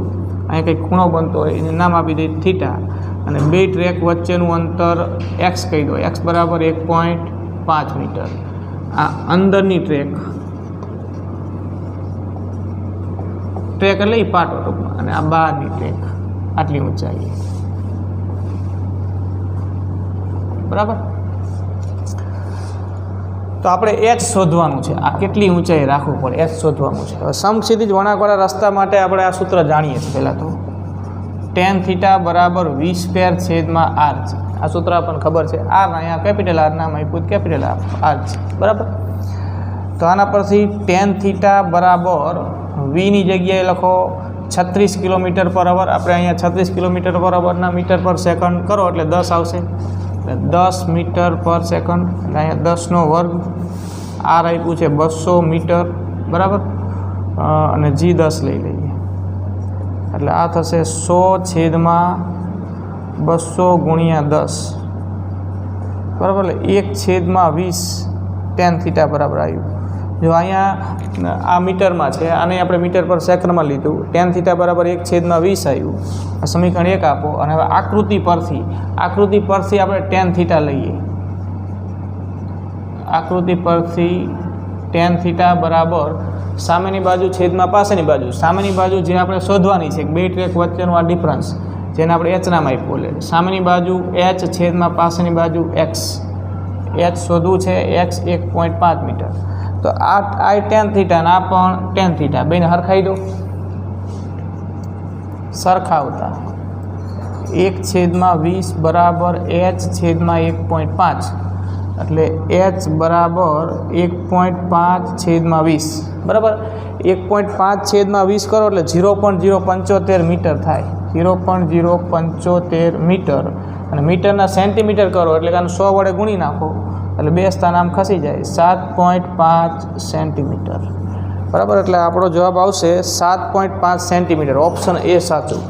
અહીંયા કંઈક ખૂણો બનતો હોય એને નામ આપી દઈએ થીટા, અને બે ટ્રેક વચ્ચેનું અંતર એક્સ કહી દો, એક્સ બરાબર 1.5 મીટર. આ અંદરની ટ્રેક એટલે એ પાટો ટૂંકમાં, અને આ બહારની ટ્રેક આટલી ઊંચાઈએ. બરાબર. તો આપણે એચ શોધવાનું છે, આ કેટલી ઊંચાઈ રાખવું પડે એચ શોધવાનું છે. હવે સમક્ષિતિજ વળાંકવાળા રસ્તા માટે આપણે આ સૂત્ર જાણીએ છીએ. પહેલાં તો tan થીટા બરાબર v² છેદમાં r છે. આ સૂત્ર આપણને ખબર છે. આર અહીંયા કેપિટલ આર નામ આપ્યું, કેપિટલ આર છે. બરાબર. તો આના પરથી tan થીટા બરાબર વીની જગ્યાએ લખો 36 કિલોમીટર પર અવર. આપણે અહીંયા 36 કિલોમીટર પર અવરના મીટર પર સેકન્ડ કરો એટલે 10 આવશે, એટલે 10 મીટર પર સેકન્ડ, એટલે અહીંયા 10નો વર્ગ. આર આપ્યું છે 200 મીટર. બરાબર. અને જી 10 લઈ લઈએ, એટલે આ થશે 100 છેદમાં 200 ગુણ્યા 10. બરાબર. એટલે 1 છેદમાં 20 tan થીટા બરાબર આવ્યું. જો અહીંયા આ મીટરમાં છે, આને આપણે મીટર પર સેકન્ડમાં લીધું. tan થીટા બરાબર 1 છેદમાં 20 આવ્યું. આ સમીકરણ 1 આપો. અને હવે આકૃતિ પરથી આપણે tan થીટા લઈએ. આકૃતિ પરથી tan થીટા બરાબર સામેની બાજુ છેદમાં પાસેની બાજુ. સામેની બાજુ જે આપણે શોધવાની છે, બે ટ્રેક વચ્ચેનો આ ડિફરન્સ, જેને આપણે એચ નામ આપ્યું. એટલે સામેની બાજુ એચ છેદમાં પાસેની બાજુ એક્સ. એચ શોધવું છે, એક્સ 1.5 મીટર. તો આ tan થીટા અને આ પણ tan થીટા, બેને હરખાઈ દો. સરખાવતા 1 છેદમાં 20 બરાબર એચ છેદમાં 1.5. એટલે h બરાબર 1.5/20 બરાબર 1.5/20 કરો એટલે 0.075 મીટર થાય 0.075 મીટર અને મીટરના સેન્ટીમીટર કરો એટલે કે આને 100 વડે ગુણી નાખો એટલે 2 સ્થાન આમ ખસી જાય 7.5 સેન્ટીમીટર બરાબર એટલે આપણો જવાબ આવશે 7.5 સેન્ટીમીટર ઓપ્શન એ સાચું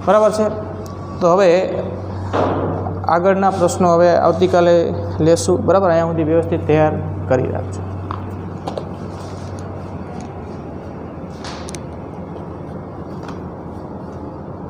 બરાબર છે તો હવે આગળના પ્રશ્નો હવે આવતીકાલે લેશું બરાબર અહીંયા સુધી વ્યવસ્થિત તૈયાર કરી રાખજો